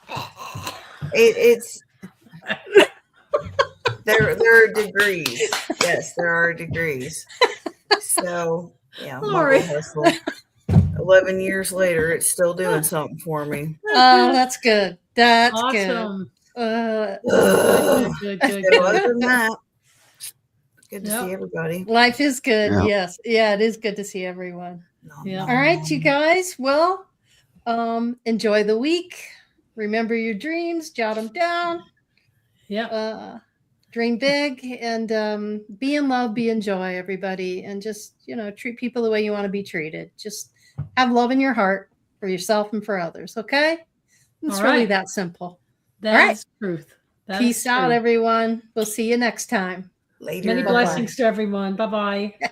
S2: It's there are degrees. Yes, there are degrees. So yeah,
S4: Lori.
S2: Muggle hustle. 11 years later, it's still doing something for me.
S3: Oh, that's good. That's
S4: Awesome.
S3: good.
S2: Ugh.
S4: Good, good,
S2: So other
S4: good.
S2: than that, it's good to
S4: Yep.
S2: see everybody.
S3: Life is good.
S5: Yeah.
S3: Yes. Yeah, it is good to see everyone.
S4: Yeah.
S3: All right, you guys. Well, enjoy the week. Remember your dreams, jot them down.
S4: Yeah.
S3: Dream big and be in love, be in joy, everybody, and just treat people the way you want to be treated. Just have love in your heart for yourself and for others. Okay, it's
S4: All
S3: really
S4: right.
S3: that simple.
S4: That
S3: All right.
S4: is truth. That
S3: Peace
S4: is
S3: out,
S4: true.
S3: everyone. We'll see you next time.
S2: Later.
S4: Many
S3: Bye-bye.
S4: blessings to everyone. Bye bye.